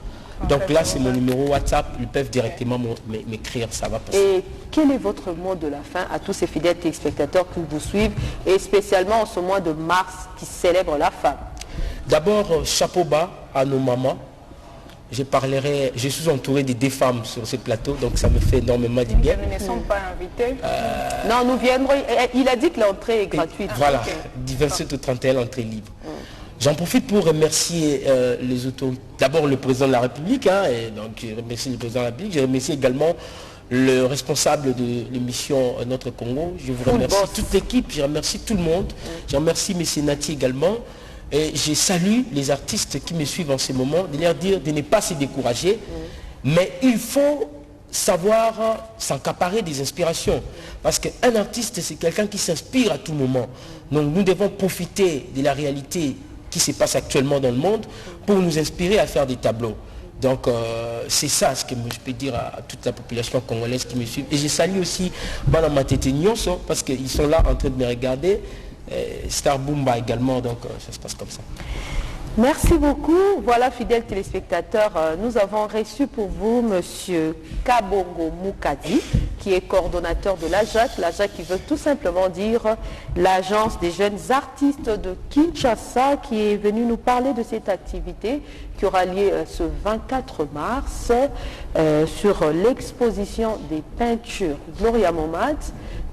Donc là c'est mon numéro WhatsApp, ils peuvent directement m'écrire, ça va passer. Et quel est votre mot de la fin à tous ces fidèles téléspectateurs qui vous suivent, et spécialement en ce mois de mars qui célèbre la femme? D'abord, chapeau bas à nos mamans. Je suis entouré de deux femmes sur ce plateau, donc ça me fait énormément du bien. Nous ne sommes pas invités. Non, nous viendrons. Il a dit que l'entrée est gratuite. Voilà, du 27 au 31, l'entrée libre. J'en profite pour remercier les autorités. D'abord le président de la République, et donc je remercie le président de la République. Je remercie également le responsable de l'émission Notre Congo. Je vous remercie toute l'équipe, je remercie tout le monde. Je remercie M. Nati également. Et je salue les artistes qui me suivent en ce moment, de leur dire de ne pas se décourager, mais il faut savoir s'accaparer des inspirations. Parce qu'un artiste, c'est quelqu'un qui s'inspire à tout moment. Donc nous devons profiter de la réalité qui se passe actuellement dans le monde pour nous inspirer à faire des tableaux. Donc c'est ça ce que je peux dire à toute la population congolaise qui me suit. Et je salue aussi Madame Matete Nyonso, parce qu'ils sont là en train de me regarder. Star Boomba également, donc ça se passe comme ça. Merci beaucoup. Voilà, fidèles téléspectateurs, nous avons reçu pour vous Monsieur Kabongo Moukadi, qui est coordonnateur de l'AJAC. L'AJAC qui veut tout simplement dire l'Agence des jeunes artistes de Kinshasa, qui est venu nous parler de cette activité qui aura lieu ce 24 mars sur l'exposition des peintures Gloria Momad.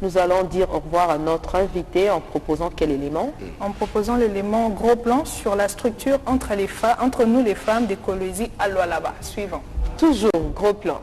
Nous allons dire au revoir à notre invité en proposant quel élément? En proposant l'élément gros plan sur la structure entre nous les femmes des Kolwezi à Lualaba. Suivant. Toujours gros plan.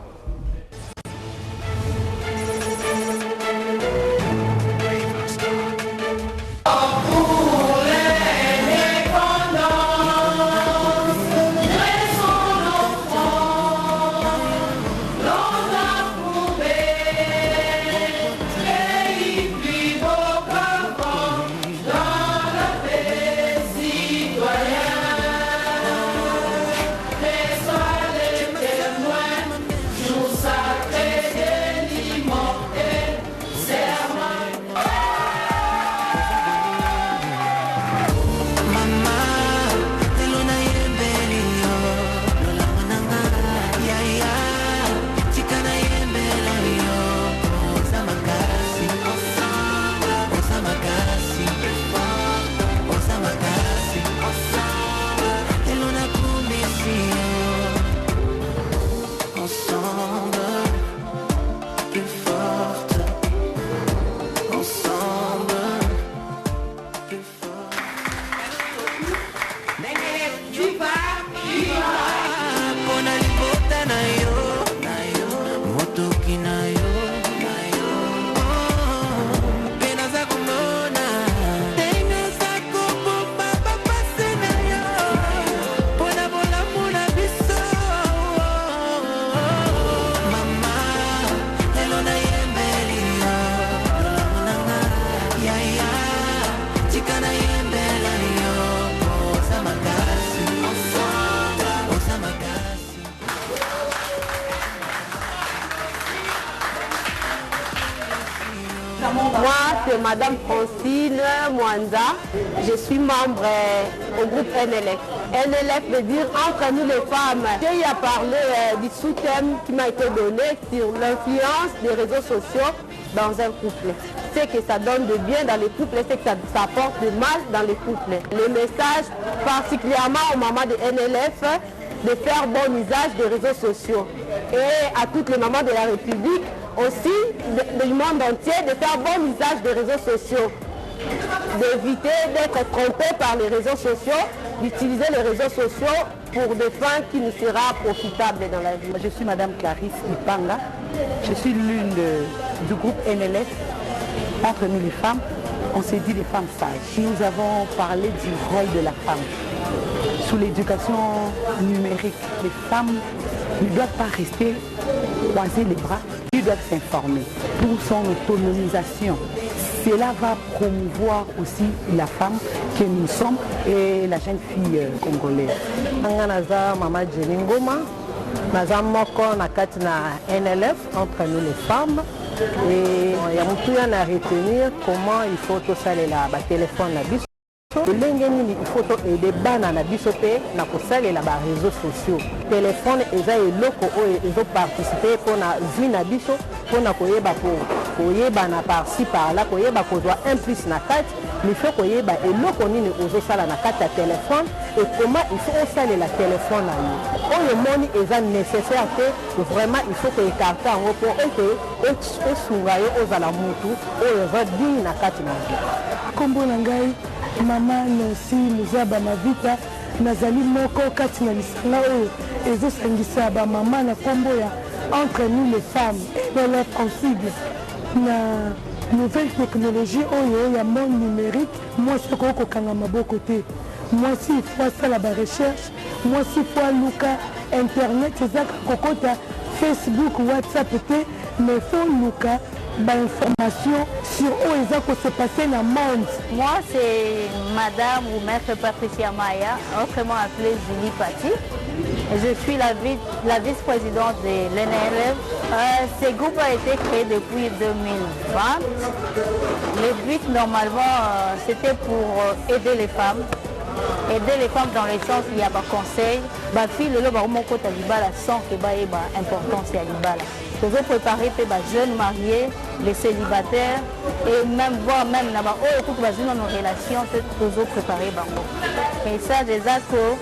Moi, c'est Madame Francine Mwanda. Je suis membre au groupe NLF. NLF veut dire entre nous les femmes. J'ai à parler du sous-thème qui m'a été donné sur l'influence des réseaux sociaux dans un couple. C'est que ça donne de bien dans les couples, c'est que ça apporte de mal dans les couples. Le message, particulièrement aux mamans de NLF, de faire bon usage des réseaux sociaux. Et à toutes les mamans de la République, aussi du monde entier, de faire bon usage des réseaux sociaux. D'éviter d'être trompé par les réseaux sociaux, d'utiliser les réseaux sociaux pour des fins qui nous sera profitables dans la vie. Je suis Madame Clarisse Ipanga. Je suis l'une du groupe NLF. Entre nous les femmes, on s'est dit les femmes sages. Nous avons parlé du rôle de la femme. Sous l'éducation numérique, les femmes ne doivent pas rester croiser les bras, ils doivent s'informer pour son autonomisation. Cela va promouvoir aussi la femme que nous sommes et la jeune fille congolaise. Maman Jenny Ngoma, naza moko na kati na NLF entre nous les femmes. Et il y a beaucoup à retenir comment il faut tout ça la téléphone la biso. Il faut aider bana na biso pe na kosala la réseaux sociaux. Téléphone eza eloko oyo ezo participer pour na vie na biso pour na koyeba pour koyeba na par-ci par-là koyeba kozwa un plus na kati mais il faut koyeba eloko nini ozosala na kati ya telefone et comment il faut osalela telefone na yo oyo moni eza nécessaire te vraiment il faut koécarte yango mpo ete esunga yo ozala mutu oyo eza digne na kati na yo. Kombo na ngai mama Nancy Muzaba Mavita nazali moko kati na lisanga oyo ezosangisa bamama na kombo ya entre nous les femmes dans leur sensible na nouvelle technologie oyo ya monde numérique mwasi akoki kokanga maboko te mwasi ifo asala barecherche mwasi ifo aluka internet eza kokota Facebook WhatsApp te mais fo luka information sur oyo eza ko se passer dans le monde. Moi c'est madame ou maître Patricia Maya, autrement appelée Julie Pati. Je suis la vice-présidente de l'NRF. Ce groupe a été créé depuis 2020. Le but normalement c'était pour aider les femmes dans les sens il y a des conseils. Les filles le baromoko ta libala sans que ba importance ya libala. Nous avons préparé les jeunes mariés, les célibataires et même voir même là-bas oh écoute vas-y dans nos relations nous avons préparé bango. Et ça déjà que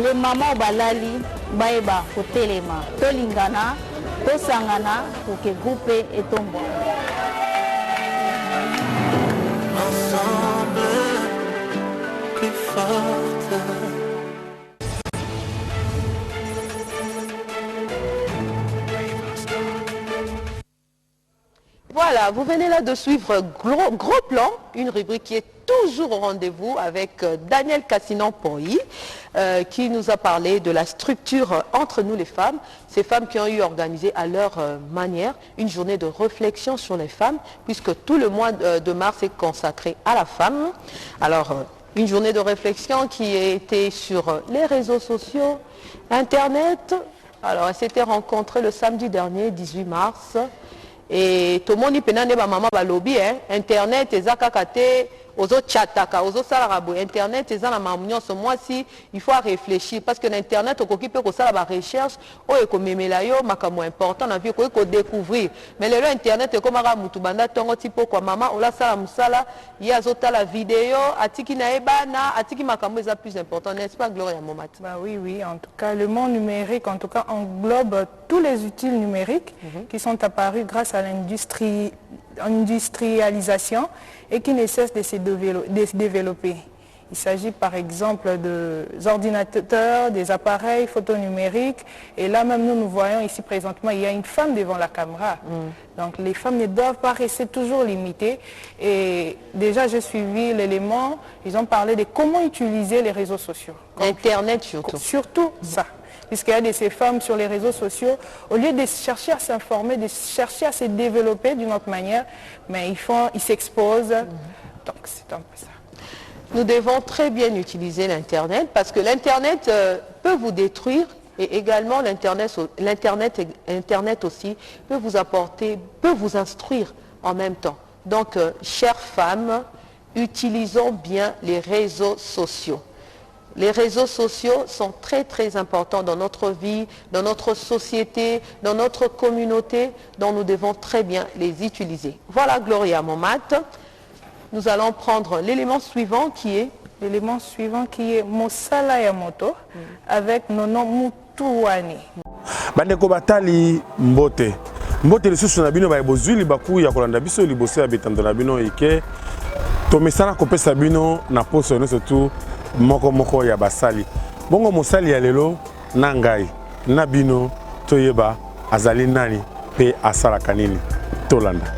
les mamans balali baeba kotelema tolingana tosangana pour que groupe et tombe ensemble plus forte. Voilà, vous venez là de suivre Gros Plan, une rubrique qui est toujours au rendez-vous avec Daniel Cassinan-Ponyi qui nous a parlé de la structure entre nous les femmes, ces femmes qui ont eu organisé à leur manière une journée de réflexion sur les femmes puisque tout le mois de mars est consacré à la femme. Alors, une journée de réflexion qui a été sur les réseaux sociaux, Internet. Alors, elle s'était rencontrée le samedi dernier, 18 mars. Et tout le monde dit que maman va lobby internet et zakakate ozo chataka ozo salarabo internet et la mamunion ce mois-ci il faut réfléchir parce que l'internet au occupé ko sala ba recherche o e ko memela yo makamo important na vie ko découvrir mais le internet e komaka mutu banda tongo tipo kwa mama ola sala musala ya zota la vidéo atiki na ebana atiki makamo eza plus important n'est-ce pas Gloria Momat? Bah oui, en tout cas le monde numérique en tout cas englobe tous les outils numériques qui sont apparus grâce à l'industrialisation et qui ne cessent de se développer. Il s'agit par exemple des ordinateurs, des appareils photonumériques. Et là même nous voyons ici présentement, il y a une femme devant la caméra. Donc les femmes ne doivent pas rester toujours limitées. Et déjà j'ai suivi l'élément, ils ont parlé de comment utiliser les réseaux sociaux. Internet surtout. Surtout ça. Puisqu'il y a de ces femmes sur les réseaux sociaux, au lieu de chercher à s'informer, de chercher à se développer d'une autre manière, mais ils s'exposent. Donc c'est un peu ça. Nous devons très bien utiliser l'Internet parce que l'Internet peut vous détruire et également l'Internet aussi peut vous apporter, peut vous instruire en même temps. Donc, chères femmes, utilisons bien les réseaux sociaux. Les réseaux sociaux sont très très importants dans notre vie, dans notre société, dans notre communauté, dont nous devons très bien les utiliser. Voilà Gloria Momat. Nous allons prendre l'élément suivant qui est Mosala Yamoto avec Nono Mutuwani. Bandeko batali mbote. Mbote lisusu na bino ba bozuli baku ya kolanda biso liboso ya betando na bino ike. Tomesana kopesa bino na poso no surtout moko ya basali. Bongo mosali ya lelo na ngai na bino toyeba azali nani pe asala kanini tolanda.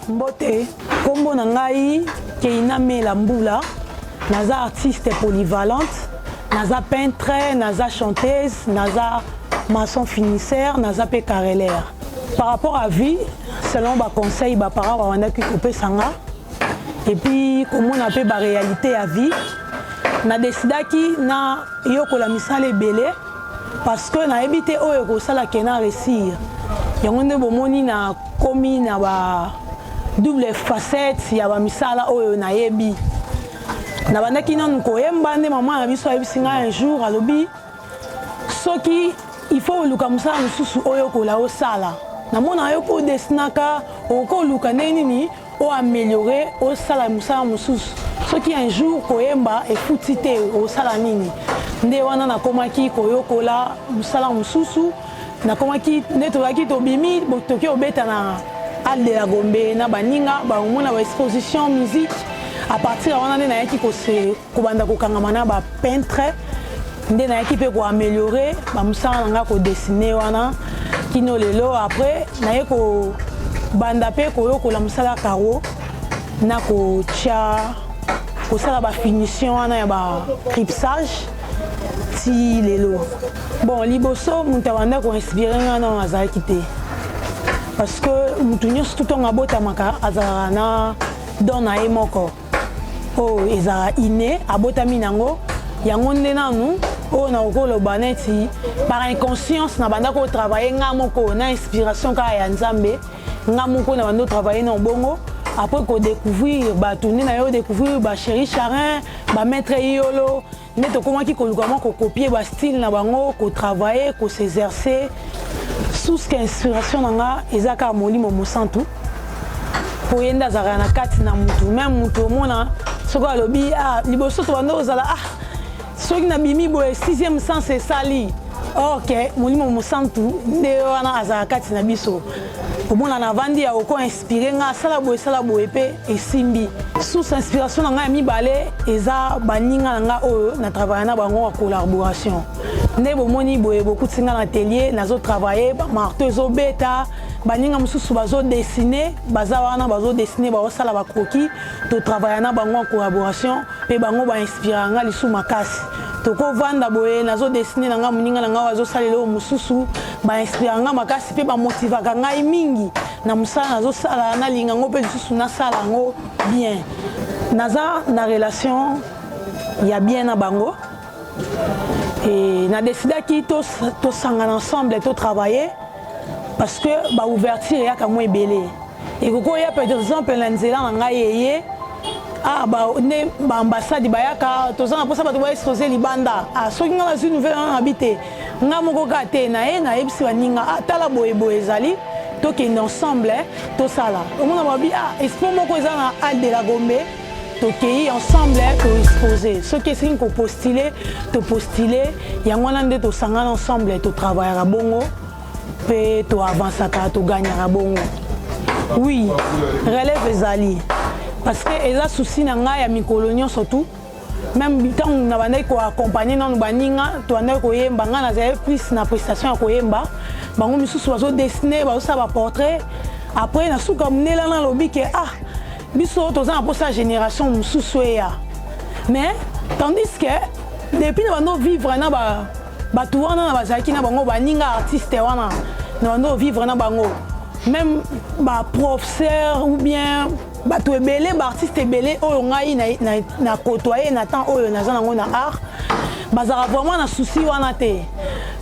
Mbote, kombo na ngai Keina Mela Mbula, naza artiste polyvalente, naza peintre, naza chanteuse, naza maçon finisseur, naza pe carreleur. Par rapport à vie, selon ba conseil ba parents ba wanda ki kopé sanga et puis comment on appelle ba réalité à vie na décidaki na yokola misala ebele parce que na ebité oyo ko sala kena réussir yango nde bomoni na komi na ba double facette ya ba misala oyo na yebi na bandaki nanu koyemba nde maman na biso ayebisinga un jour alobi soki il faut luka musala mususu oyo kola osala namona yo ko dessinaka oko luka nini o améliorer o sala musala mususu soki un jour koyemba efuti te osala nini nde wana nakomaki koyokola musala mususu nakomaki nde tozalaki tobimi toki obeta na Al de la Gombe na baninga baomona ba exposition musique à partir wana nde nayaki kobanda kokangama na bapeintre nde nayaki mpe koaméliorer bamusala nanga kodessine wana kino lelo après naye kobanda mpe koyokola musala karo na kotia kosala bafinition wana ya bacripsage ti lelo bon liboso moto abanda koinspire nga na azalaki te parce que mutu nyonso tout ntongo abotamaka azalaka na don na ye moko oyo ezalaka ine abotami nango yango nde nanu oyo nakokoloba neti par inconscience na banda kotravaille nga moko na inspiration kaka ya nzambe nga moko na banda kotravaille na obongo après kodécouvrir bato nde na yo découvrir bachéri charin bamaître yolo nde tokomaki koluka mwa kokopie bastyle na bango kotravaille koseexercer source ka inspiration nanga eza kaka molimo mosantu po ye nde azalaka na kati na mutu même mutu omona soki alobi liboso tobanda ozala soki nabimi boye 6e sens esali ok molimo mosantu nde wana azalaka kati na biso omona navandi ya oko inspire nga sala boye mpe esimbi source inspiration na nga ya mibale eza baninga na nga oyo na travaille na bango ya collaboration nde bomoni boye bokuti nga na atelier nazotravaille bamarteau ezobeta baninga mosusu bazodessine baza wana bazodessine baosala bakroki totravaille na bango ya collaboration mpe bango bainspire nga lisu makasi tokovanda boye nazodessine na nga moninga na nga azosalela oyo mosusu bainspire nga makasi mpe bamotivaka ngai mingi na mosala nazosala nalinga yango mpe lisusu nasala yango bien naza na relation ya bien na bango et na décidaki tosangana ensemble totravailler parce que baouverture eyaka mwa ebele ekokoya par exemple na nzela na ngai yeye nde baambassade bayaka toza na mposa bato baexpose libanda soki nga nazwi nouvelle wana nabi te nga moko kaka te na ye nayebisi baninga tala boyeboye ezali tokende ensemble tosala omona babi expo moko eza na Al de la Gombe tokei ensemble toexpose soki esengi kopostule topostule yango wana nde tosangana ensemble totravaillaka bongo mpe toavansaka togagnaka bongo oui relève ezali parce que eza souci na ngai ya mikolo nyonso tu même ntango na bandaki koaccompagne nanu baninga tobandaki koyemba ngai nazali plus na prestation ya koyemba bango misusu bazodessine bazosala baportrait après nasuka monela nalobi ke biso toza na mposa ya génération mosusu eya mais tandis que depuis na bando vivre na bato wana na bazalaki na bango baninga artiste wana na bando vivre na bango même baprofesseur ou bien bato ebele baartiste ebele oyo ngai na côtoyer na temps oyo naza nango na art bazala vraiment na souci wana te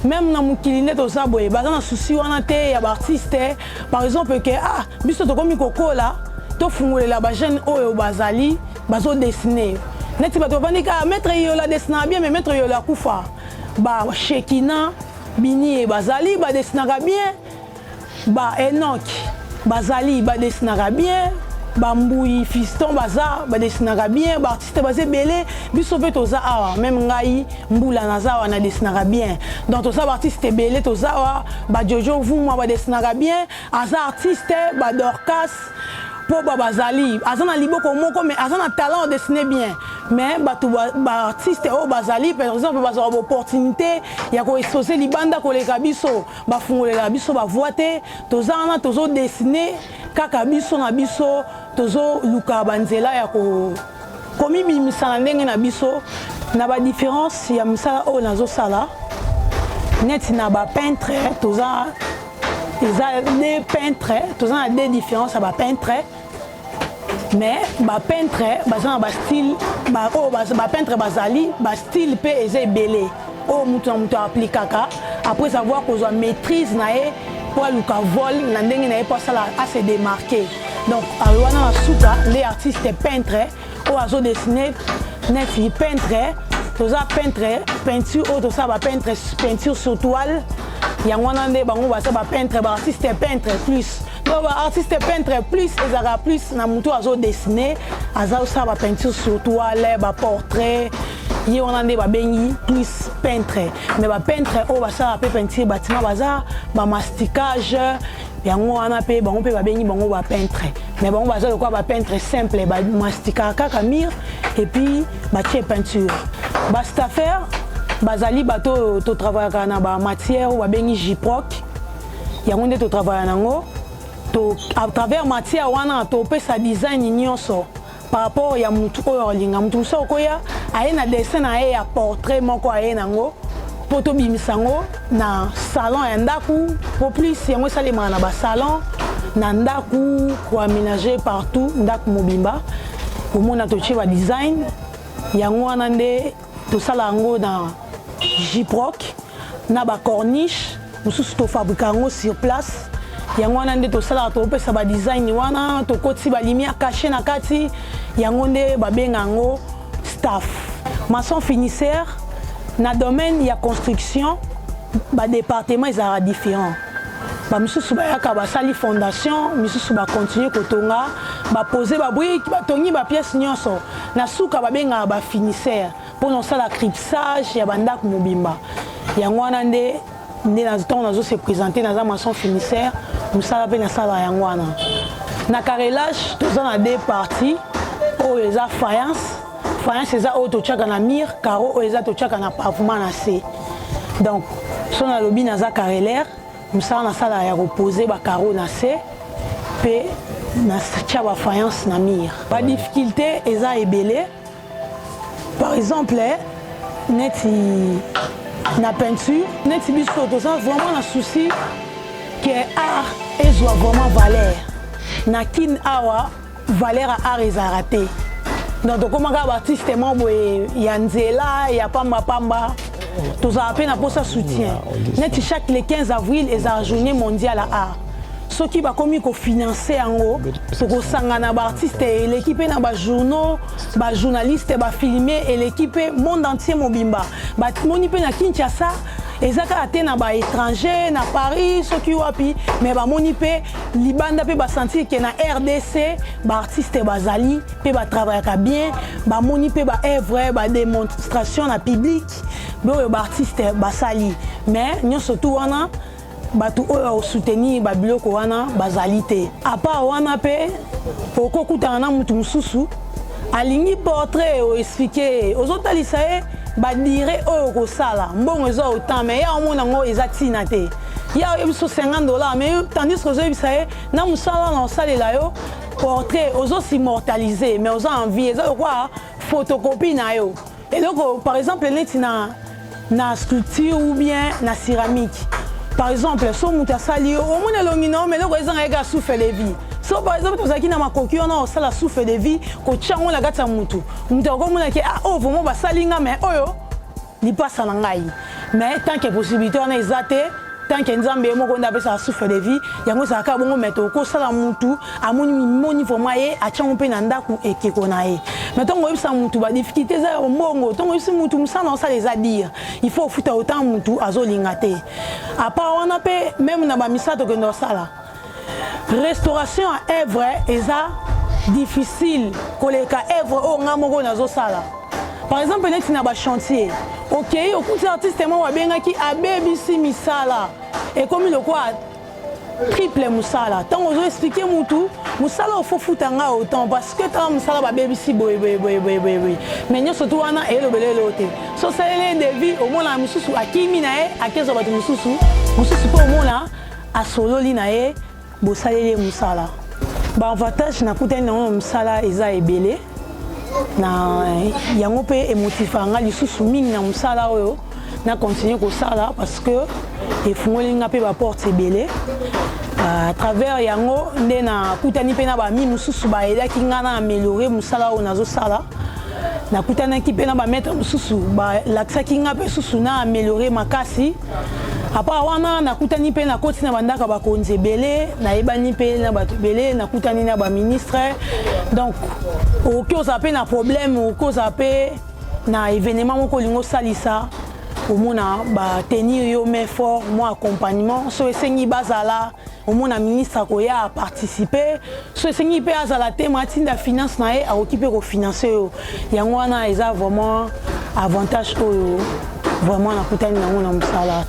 même na mokili nde toza boye baza na souci wana te ya baartiste par exemple ke biso tokomi kokola tofungolela bajeune oyo bazali bazodessine neti bato bavandi ka maître yola dessinaka bien mais maître yola akufa bashekina bini bazali badessinaka bien Enoch bazali badessinaka bien bambui fiston baza badessinaka bien baartiste baza ebele biso mpe toza awa même ngai mbula naza awa nadessinaka bien donc toza baartiste ebele toza awa bajojo vumwa badessinaka bien aza artiste badorcas mpo bazali aza na liboko moko mais aza na talent odessine bien mais bato baartiste oyo bazali par exemple bazala baopportunité ya koexpose libanda koleka biso bafungoleka biso bavoi te toza wana tozodessine kaka biso na biso tozoluka banzela ya komibimisa na ndenge na biso na badifférence ya misala oyo nazosala neti na bapeintre toza ils ont des peintres, tous ont des différences à peintre. Mais ba peintre baza ba style ba peintre bazali ba style pe eza belé o mutu appliquer après savoir qu'on a maîtrise nae pour luka vol na ndenge nae pas ça à se démarquer. Donc alwana suka les artistes peintres o azo dessiner net peintre tous a peintre peinture o tous a ba peinture sur toile yango nande bango ba peintre ba artiste peintre plus. Artiste peintre plus, ils ont plus na mutu azo dessiner, azo sa ba peinture sur toile, ba portrait, y on a des ba bengi plus peintre, mais ba peintre o ba sa pe peinture bâtiment baza, ba masticage, yango on a pe bango pe ba bengi bango ba peintre, mais bango baza quoi ba peintre simple, ba mastica kaka mire et puis ba tie peinture. Ba staffer bazali bato to travailler na ba matière ou ba bengi jiproc, yango nde to travailler nango. À travers matière wana to pe sa design nyonso par rapport ya mutu oyo linga mutu so koya aye na dessin na ya portrait moko aye nango poto bimisango na salon ya ndaku pour plus yango salema na ba salon na ndaku ko aménager partout ndaku mobimba pour mona to chi ba design yango wana nde to sala ngo na jiproc na ba corniche mususu to fabriquer ngo sur place. Yango wana nde to sala to pesa ba design wana to koti ba lumière cachée na kati yango nde ba benga ngo staff maçon finisseur na domaine ya construction ba département ezara différent ba misusu ba yaka ba sali fondation misusu ba continuer kotonga ba poser ba brique ba tongi ba pièce nyonso na suka ba benga ba finisseur pour non sala cripsage ya bandako mobimba yango wana nde na temps nazo se présenter na maçon finisseur musala pe na sala yango wana na carrelage toza na deux parties oyo eza faïence eza oyo totiaka na mire carreau oyo eza totiaka na pavement na se donc so na lobi naza carreleur musala na sala ya reposer ba carreau na se pe na tia ba faïence na mire ba difficulté eza ebele par exemple neti na peinture neti biso toza vraiment na souci que art ezwa vraiment valeur na kin awa valeur à art eza raté donc comment ka artiste membre ya nzela ya pamba toza appelé na pour ça soutien neti chaque le 15 avril eza journée mondiale à art ceux qui va commis ko financer yango to sangana ba artiste et l'équipe na ba journaux ba journaliste ba filmer et l'équipe monde entier mobimba ba moni pe na Kinshasa ezaka ate na ba étranger na Paris ceux qui wapi mais ba moni pe libanda pe ba sentir que na RDC ba artiste bazali pe ba travailler bien ba moni pe ba œuvre ba démonstration na public ba artiste basali mais nyo surtout wana batu oyo soutenir ba biloko wana bazali te à part wana pe okokutana na mutu mususu alingi portrait o expliquer ozotalisa e ba dire oyo ko sala mbongo eza autant mais ya omona ngo eza tina te ya biso $50 mais tandis que ozobisa e na musala na osalela yo portrait ozo s'immortaliser mais ozo envie eza quoi photocopie na yo et donc par exemple neti na sculpture ou bien na céramique. Par exemple, si on a sali, on a l'ongino, mais on a souffle de vie. Si par exemple, on a ma coquille, on a la souffle de vie, qu'on tient on la gâte à moutou. On a comme on a dit, ah, oh, vraiment, salinga, mais oh, il passe à l'angaï. Mais tant qu'il y a possibilité, on a exaté. Tant qu'il y a un appelle ça souffle de vie, il y a un saka bon mettre au sala mutu, à mon vraiment à tchan pe nandaku et kekonae. Maintenant on ça mutu ba difficulté ça mongo, ton aussi mutu ça non ça les a dire. Il faut foutre autant mutu azolingate. À part on a même na ba misato que no sala. Restauration à œuvre eza difficile koleka œuvre o ngamoko nazo sala. Par exemple, on a un chantier. Ok, au coup d'artiste, moi, on a qui a BBC misala. Et comme il le quoi, triple musala. Tant on a expliqué tout, musala il faut foutre autant parce que tant musala va BBC boy. Mais nous surtout on a et le belé l'autre. So ça les devis au moins la mususu à qui minae à 15 ba mususu pas au moins là à solo linae bo salé musala. Ba avantage na kuta na musala eza ebele. Na yango pe emotifanga lisusu mingi na musala oyo na continuer ko sala parce que efungoli nga pe ba porte ebele À travers yango ndena kutani pena ba mi mususu ba eda ki ngana améliorer musala o nazo sala na kutana ki pena ba mettre mususu ba laksa ki nga pe susu na améliorer makasi apa wana na kutani pena koti na bandaka ba konze belé na ebani pena ba belé na kutani na ba ministre donc au que ça pe na problème au que ça pe na événement moko lingo salisa au mona ba tenir yo mais fort moi accompagnement so esengi bazala au mona ministre koya a participer so esengi pe azala te matinda finance na e a occuper ko financer yo yango wana eza vraiment avantage oyo vraiment na kutani nango na musala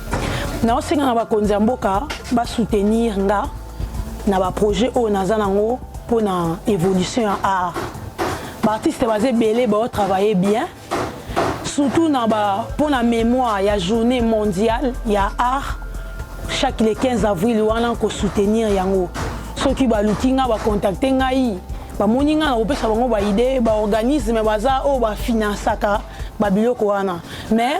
na osenga na ba konza mboka ba soutenir nga na ba projet oyo naza nango pour na évolution en art ba artiste basé belé ba travailler bien surtout pour la mémoire, il y a journée mondiale, il y a art. Chaque le 15 avril, on a soutenir yango. Ceux qui va lutinga va contacter ngai, ba moninga na opesa bango ba idée, ba organisme baza o ba financaka ba biloko wana. Mais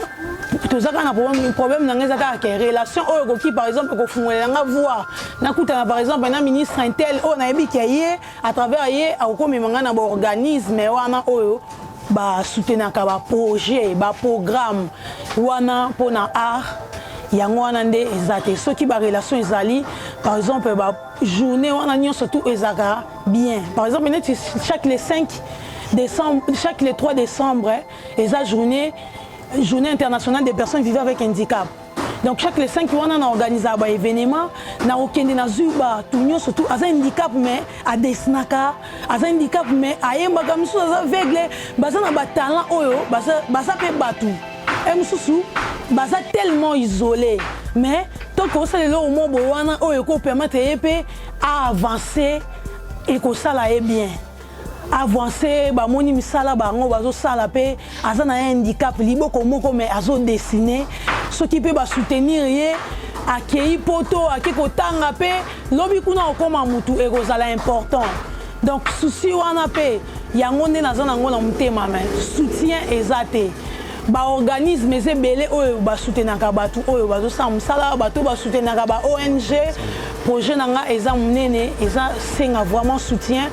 tout ça kana problème na ngeza ka relation o qui par exemple ko fungolela nga voix. Na kuta par exemple na ministre intel o na ebi kiye à travers yé a ko memanga na ba organisme wana oyo ba soutenir ba projet ba programme wana pona art yango wana nde ezate soki ba relation ezali par exemple ba journée wana nyo surtout ezaka bien par exemple chaque les 5 décembre chaque les 3 décembre eza journée internationale des personnes vivant avec handicap. Donc chaque les 5 on a organisé un événement na okende na zuba tunyo surtout aza handicap mais a desnaka aza handicap mais ayemba comme ça aveugle baza na ba talent oyo baza pe batu et mususu baza tellement isolé mais tant que ça le moment bo wana oyo ko permettre epé à avancer et que ça là est bien avancer ba moni misala bango bazo sala pe aza na handicap liboko moko mais azo dessiner ce qui peut soutenir yé akei poto akeko tanga pe lobi kuna okoma mutu ekozala important donc souci wana pe yango nde naza nango na mutema mais soutien ezate ba organisme ezebele oyo ba soutenaka batu oyo bazo sa musala batu ba soutenaka ba ONG projet nanga eza munene eza senga vraiment soutien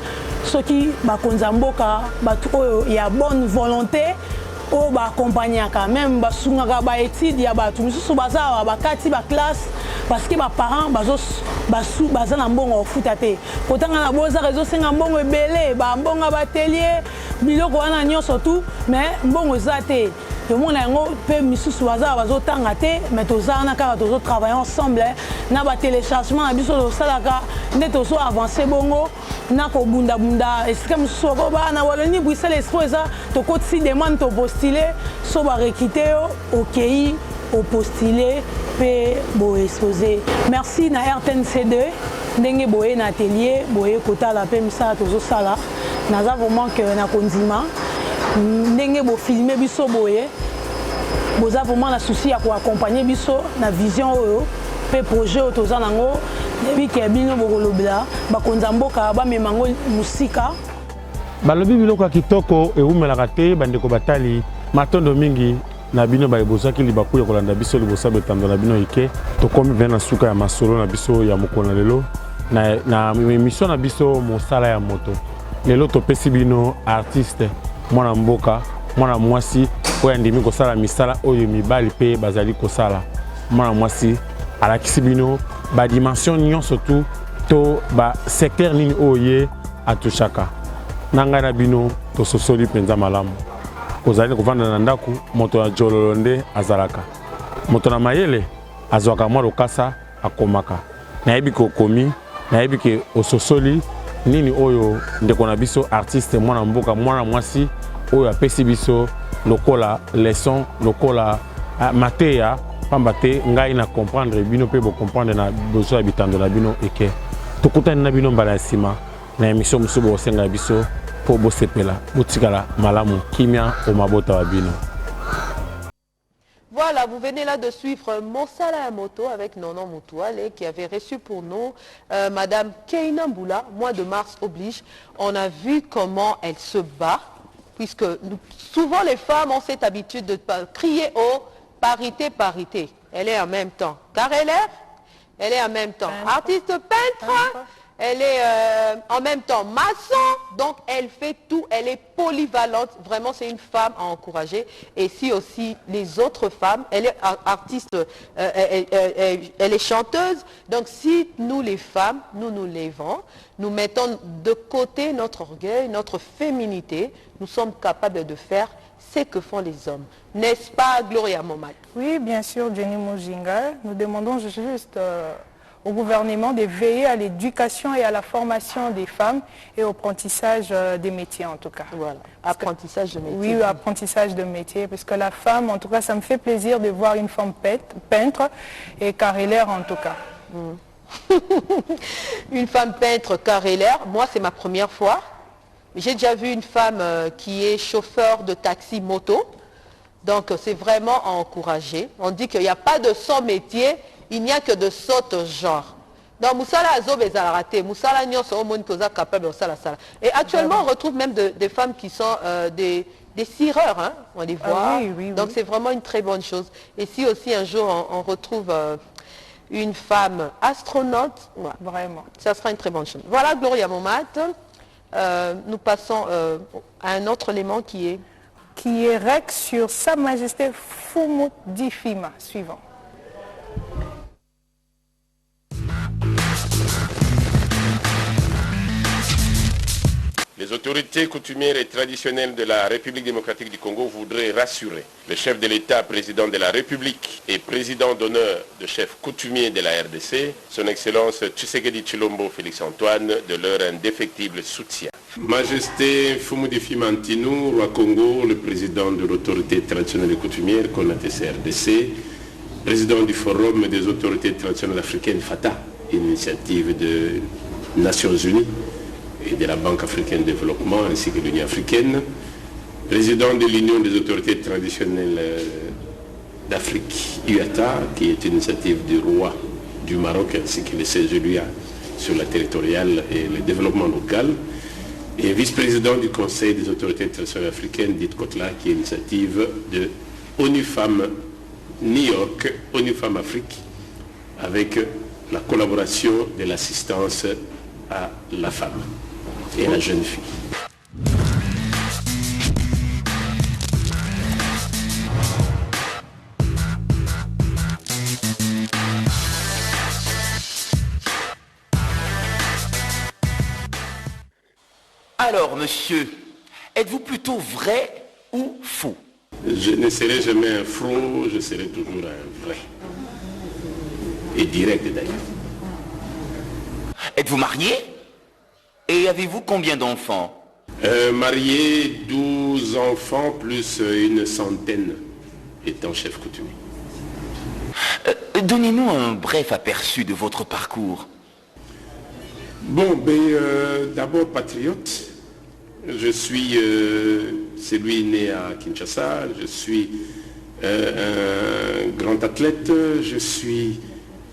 ceux qui ba konza mboka batu oyo ya bonne volonté o ba accompagner quand même ba sungaka ba étude ya batu misusu baza ba kati ba classe parce que ba parents baza na mbongo ofuta te kotanga na boza réseau senga mbongo ebele ba mbongo ba atelier biloko wana nyonso tout mais mbongo ezate le monde yango pe misusu bazo tanga te mais toza na ka tozo travailler ensemble na ba téléchargement na biso do salaka nde tozo avancer bongo na ko bunda esika misusu ko ba na waloni Bruxelles Expo eza to koti demande to postuler so ba recruter au pays au postuler pe bo exposer merci na RTNC2 ndenge boye na atelier boye kotala pe misa tozo sala naza vraiment que na kondima ndenge bo filmer biso boye boza vraiment na souci ya ko accompagner biso na vision oyo pe projet oyo toza nango debi ke bino bokolobela bakonza mboka bamemango musika balobi biloko ya kitoko eumelaka te bandeko batali matondo mingi na bino bayebozaki libaku ya kolanda biso libosa betando na bino ike tokomi vena na suka ya masolo na biso ya mokona lelo na émission na biso mosala ya moto lelo topesi bino artiste mwana mboka mwana mwasi oyo andimi kosala misala oyo mibali pe bazali kosala mwana mwasi alakisi bino ba dimension nyonso tu to ba secteur nini oyo atushaka nanga na bino tososoli penza malamu kozali kovanda na ndaku moto ya jololo nde azalaka moto na mayele azwaka mwa lokasa akomaka nayebi ke okomi nayebi ke ososoli nini oyo ndeko na biso artiste mwana mboka mwana mwasi oyo apesi biso lokola leçon lokola mateya pamba te ngai na comprendre bino pe bo comprendre na besoin ya bitando na bino eke tokutani na bino mbala ya nsima na émission mosusu bosenga biso po bosepela botikala malamu kimia o mabota wa bino. Voilà, vous venez là de suivre Mosala ya Moto avec Nono Moutouale qui avait reçu pour nous Madame Keina Mboula, mois de mars oblige. On a vu comment elle se bat, puisque souvent les femmes ont cette habitude de crier au parité, parité. Elle est en même temps carrelaire, Elle est en même temps artiste peintre. Elle est en même temps maçon, donc elle fait tout, elle est polyvalente, vraiment c'est une femme à encourager. Et si aussi les autres femmes, elle est artiste, elle est chanteuse, donc si nous les femmes, nous nous levons, nous mettons de côté notre orgueil, notre féminité, nous sommes capables de faire ce que font les hommes. N'est-ce pas Gloria Momad? Oui, bien sûr, Jenny Mujinga. Nous demandons juste au gouvernement de veiller à l'éducation et à la formation des femmes et au apprentissage des métiers en tout cas. Voilà, apprentissage de métiers. Oui, apprentissage de métiers, parce que la femme, en tout cas, ça me fait plaisir de voir une femme peintre et carrélaire en tout cas. Une femme peintre carrélaire, moi c'est ma première fois. J'ai déjà vu une femme qui est chauffeur de taxi moto, donc c'est vraiment à encourager. On dit qu'il n'y a pas de son métier, il n'y a que de sorte genre. Donc, Moussala Azob est raté. Moussala Nyon, c'est au monde qui est capable de ça. Et actuellement, on retrouve même des femmes qui sont des cireurs, hein, on les voit. Donc, c'est vraiment une très bonne chose. Et si aussi un jour, on retrouve une femme astronaute, vraiment, ça sera une très bonne chose. Voilà, Gloria Momad. Nous passons à un autre élément qui est Rex sur Sa Majesté Fumu Difima. Suivant. Les autorités coutumières et traditionnelles de la République démocratique du Congo voudraient rassurer le chef de l'État, président de la République et président d'honneur de chef coutumier de la RDC, son Excellence Tshisekedi Tshilombo Félix-Antoine, de leur indéfectible soutien. Majesté Fumudifima Antinou, roi Congo, le président de l'autorité traditionnelle et coutumière, CONATES RDC, président du Forum des autorités traditionnelles africaines FATA, une initiative des Nations Unies, et de la Banque africaine de développement ainsi que l'Union africaine, président de l'Union des autorités traditionnelles d'Afrique, UATA, qui est une initiative du roi du Maroc ainsi que le CGLUA sur la territoriale et le développement local, et vice-président du Conseil des autorités traditionnelles africaines, dite COTLA, qui est une initiative de ONU Femmes New York, ONU Femmes Afrique, avec la collaboration de l'assistance à la femme et la jeune fille. Alors, monsieur, êtes-vous plutôt vrai ou faux? Je ne serai jamais un faux, je serai toujours un vrai. Et direct d'ailleurs. Êtes-vous marié? Et avez-vous combien d'enfants? Marié, 12 enfants, plus une centaine étant chef coutumier. Donnez-nous un bref aperçu de votre parcours. Bon, d'abord patriote. Je suis celui né à Kinshasa. Je suis un grand athlète. Je suis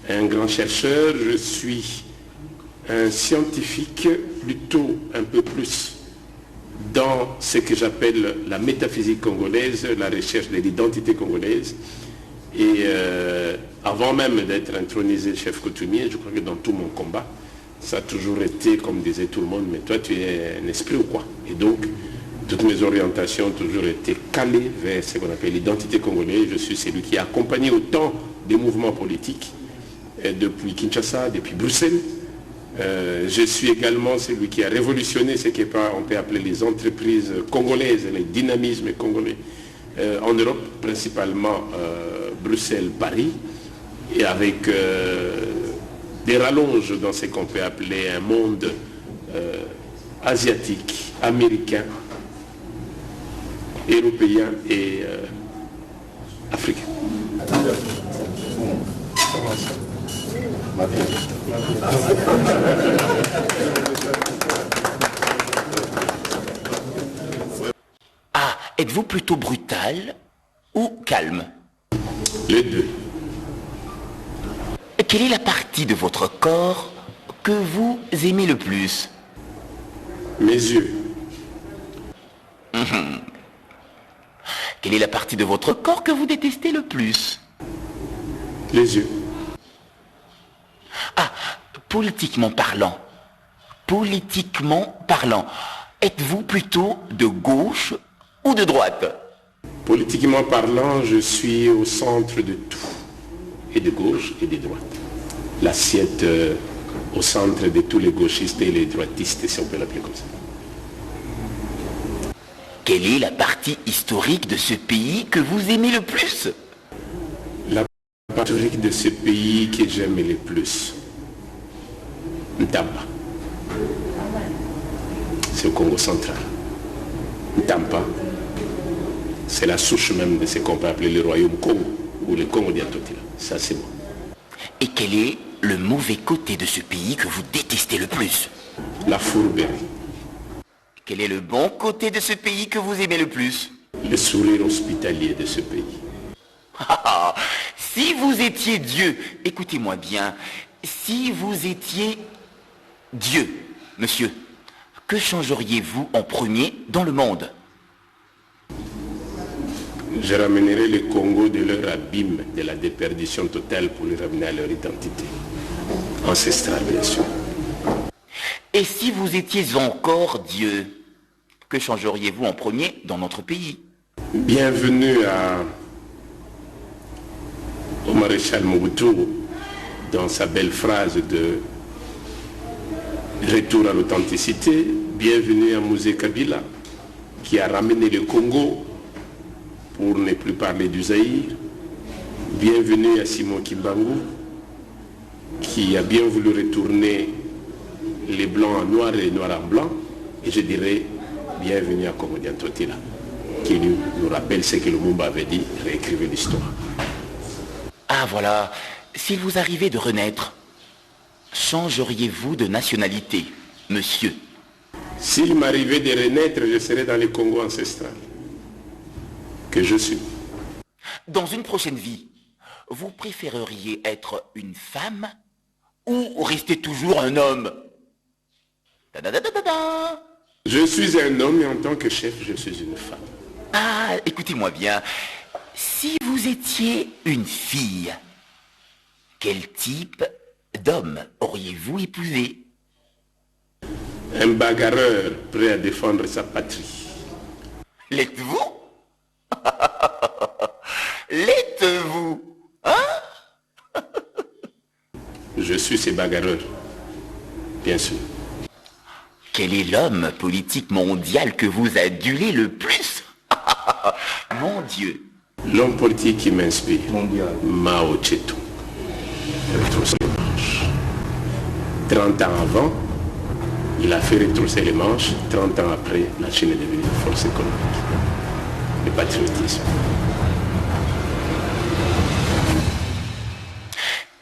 un grand chercheur. Je suis un scientifique plutôt un peu plus dans ce que j'appelle la métaphysique congolaise, la recherche de l'identité congolaise. Et avant même d'être intronisé chef coutumier, je crois que dans tout mon combat, ça a toujours été, comme disait tout le monde, mais toi tu es un esprit ou quoi? Et donc, toutes mes orientations ont toujours été calées vers ce qu'on appelle l'identité congolaise. Je suis celui qui a accompagné autant des mouvements politiques depuis Kinshasa, depuis Bruxelles. Je suis également celui qui a révolutionné ce qu'on peut appeler les entreprises congolaises, les dynamismes congolais en Europe, principalement Bruxelles, Paris, et avec des rallonges dans ce qu'on peut appeler un monde asiatique, américain, européen et africain. Ah, êtes-vous plutôt brutal ou calme? Les deux. Quelle est la partie de votre corps que vous aimez le plus? Mes yeux. Quelle est la partie de votre corps que vous détestez le plus? Les yeux. politiquement parlant, êtes-vous plutôt de gauche ou de droite? Politiquement parlant, je suis au centre de tout, et de gauche et de droite. L'assiette au centre de tous les gauchistes et les droitistes, si on peut l'appeler comme ça. Quelle est la partie historique de ce pays que vous aimez le plus? La partie historique de ce pays que j'aime le plus, Ntamba. C'est au Congo central. Ntamba, c'est la souche même de ce qu'on peut appeler le royaume Congo, ou le Congo d'Antotila. Ça, c'est moi. Et quel est le mauvais côté de ce pays que vous détestez le plus? La fourberie. Quel est le bon côté de ce pays que vous aimez le plus? Le sourire hospitalier de ce pays. Si vous étiez Dieu, écoutez-moi bien, si vous étiez Dieu, monsieur, que changeriez-vous en premier dans le monde? Je ramènerai le Congo de leur abîme, de la déperdition totale pour les ramener à leur identité. Ancestrale, bien sûr. Et si vous étiez encore Dieu, que changeriez-vous en premier dans notre pays? Bienvenue au maréchal Mobutu dans sa belle phrase de retour à l'authenticité. Bienvenue à Mosé Kabila qui a ramené le Congo pour ne plus parler du Zaïre. Bienvenue à Simon Kimbangu qui a bien voulu retourner les blancs en noir et les noirs en blanc. Et je dirais bienvenue à Komodi Antotila qui nous rappelle ce que Lumumba avait dit, réécrivez l'histoire. Ah voilà, s'il vous arrivait de renaître, changeriez-vous de nationalité, monsieur? S'il m'arrivait de renaître, je serais dans le Congo ancestral que je suis. Dans une prochaine vie, vous préféreriez être une femme ou rester toujours un homme? Je suis un homme et en tant que chef, je suis une femme. Ah, écoutez-moi bien. Si vous étiez une fille, quel type d'homme auriez-vous épousé? Un bagarreur prêt à défendre sa patrie. L'êtes-vous? L'êtes-vous? Hein? Je suis ces bagarreurs, bien sûr. Quel est l'homme politique mondial que vous adulez le plus? Mon Dieu. L'homme politique qui m'inspire, Mao Tse-tung. Retrousser les manches. 30 ans avant, il a fait retrousser les manches. 30 ans après, la Chine est devenue une force économique. Le patriotisme.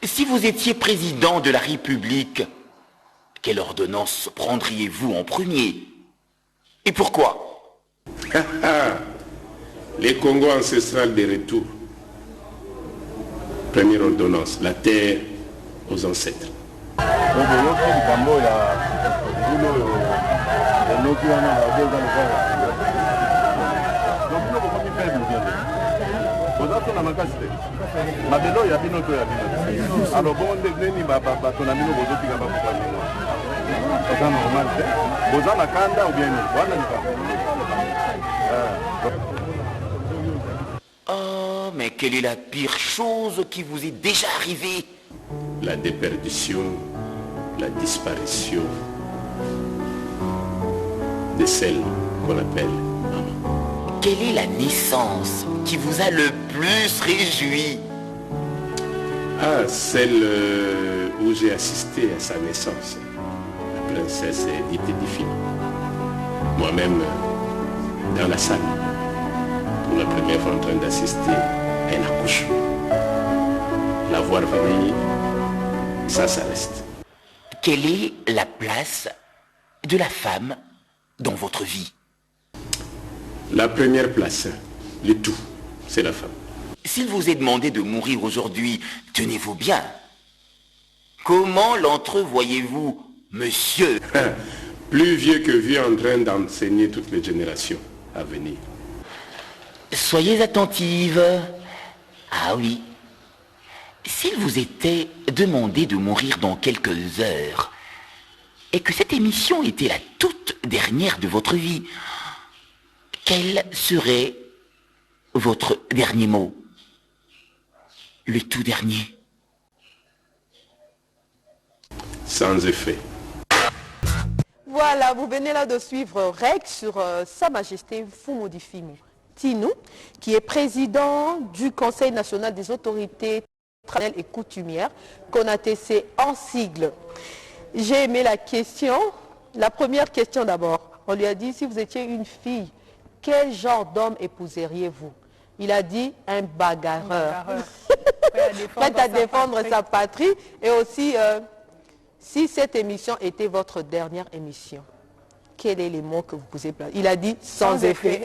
Si vous étiez président de la République, quelle ordonnance prendriez-vous en premier? Et pourquoi? Les Congo ancestral de retour. Première ordonnance, la terre aux ancêtres. Oh, mais quelle est la pire chose qui vous est déjà arrivée? La déperdition, la disparition de celle qu'on appelle maman. Quelle est la naissance qui vous a le plus réjoui? Ah, celle où j'ai assisté à sa naissance. La princesse Edith Edifine. Moi-même, dans la salle, pour la première fois en train d'assister à un accouchement. La voir venir, ça reste. Quelle est la place de la femme dans votre vie? La première place, le tout, c'est la femme. S'il vous est demandé de mourir aujourd'hui, tenez-vous bien. Comment l'entrevoyez-vous, monsieur? Plus vieux que vieux, en train d'enseigner toutes les générations à venir. Soyez attentive. Ah oui. s'il vous était demandé de mourir dans quelques heures, et que cette émission était la toute dernière de votre vie, quel serait votre dernier mot? Le tout dernier. Sans effet. Voilà, vous venez là de suivre Rex sur Sa Majesté Fumodifimo Tinou, qui est président du Conseil national des autorités traditionnelles et coutumières, CONATC en sigle. J'ai aimé la question, la première question d'abord. On lui a dit, si vous étiez une fille, quel genre d'homme épouseriez-vous? Il a dit, un bagarreur. Prêt à défendre sa patrie. Et aussi, si cette émission était votre dernière émission, quels sont les mots que vous posez placer? Il a dit, sans effet.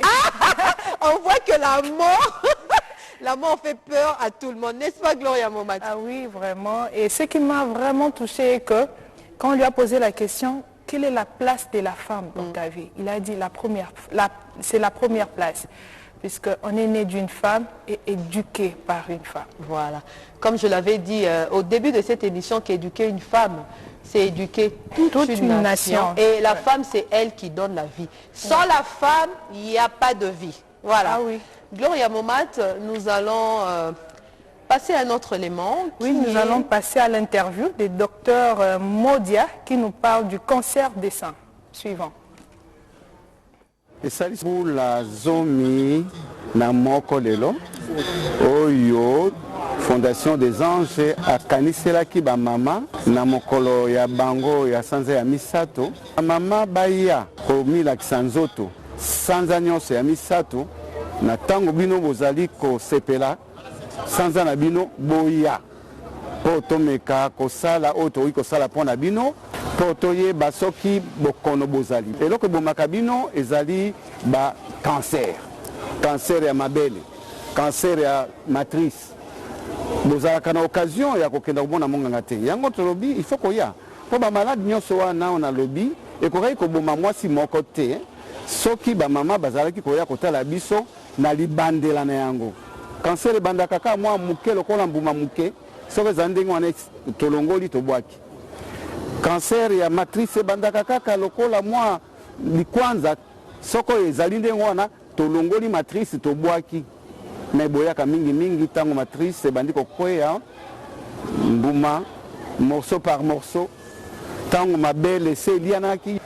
On voit que la mort fait peur à tout le monde, n'est-ce pas Gloria Momati? Ah oui, vraiment. Et ce qui m'a vraiment touché est que, quand on lui a posé la question, quelle est la place de la femme dans ta vie? Il a dit, c'est la première place, puisqu'on est né d'une femme et éduqué par une femme. Voilà. Comme je l'avais dit au début de cette émission, qu'éduquer une femme, c'est éduquer toute une nation. Et la femme, c'est elle qui donne la vie. Sans la femme, il n'y a pas de vie. Voilà. Ah oui. Gloria Momat, nous allons passer à un autre élément. Oui, nous allons passer à l'interview du docteur Modia qui nous parle du cancer des seins. Suivant. esalisi la zomi na moko lelo oyo Fondation des Anges akaniselaki ba mama na mokolo ya bango ya sanza ya misato mama baya komilakisa nzoto sanza nyonso ya misato na tango bino bozali kosepela sanza na bino boya po tomeka kosala oyo tokoki kosala mpo na bino po toyeba soki bokono bozali eloko ebomaka bino ezali ba cancer ya mabele, cancer ya matrice bozalaka na occasion ya kokenda komona monganga te yango tolobi il faut koya po ba malade nyonso wana na lobi ekokaki koboma mwasi moko te soki ba mama bazalaki koya kotala biso na libandela na yango cancer ebandaka kaka mwa muke lokola mbuma muke soki ezali ndenge wana tolongoli tobwaki cancer ya matrice ebandaka kaka lokola mwa likwanza soko ezali ndenge wana tolongoli matrice tobwaki na eboyaka mingi tango matrice ebandi kokwea mbuma morceau par morceau tango mabele se elianaki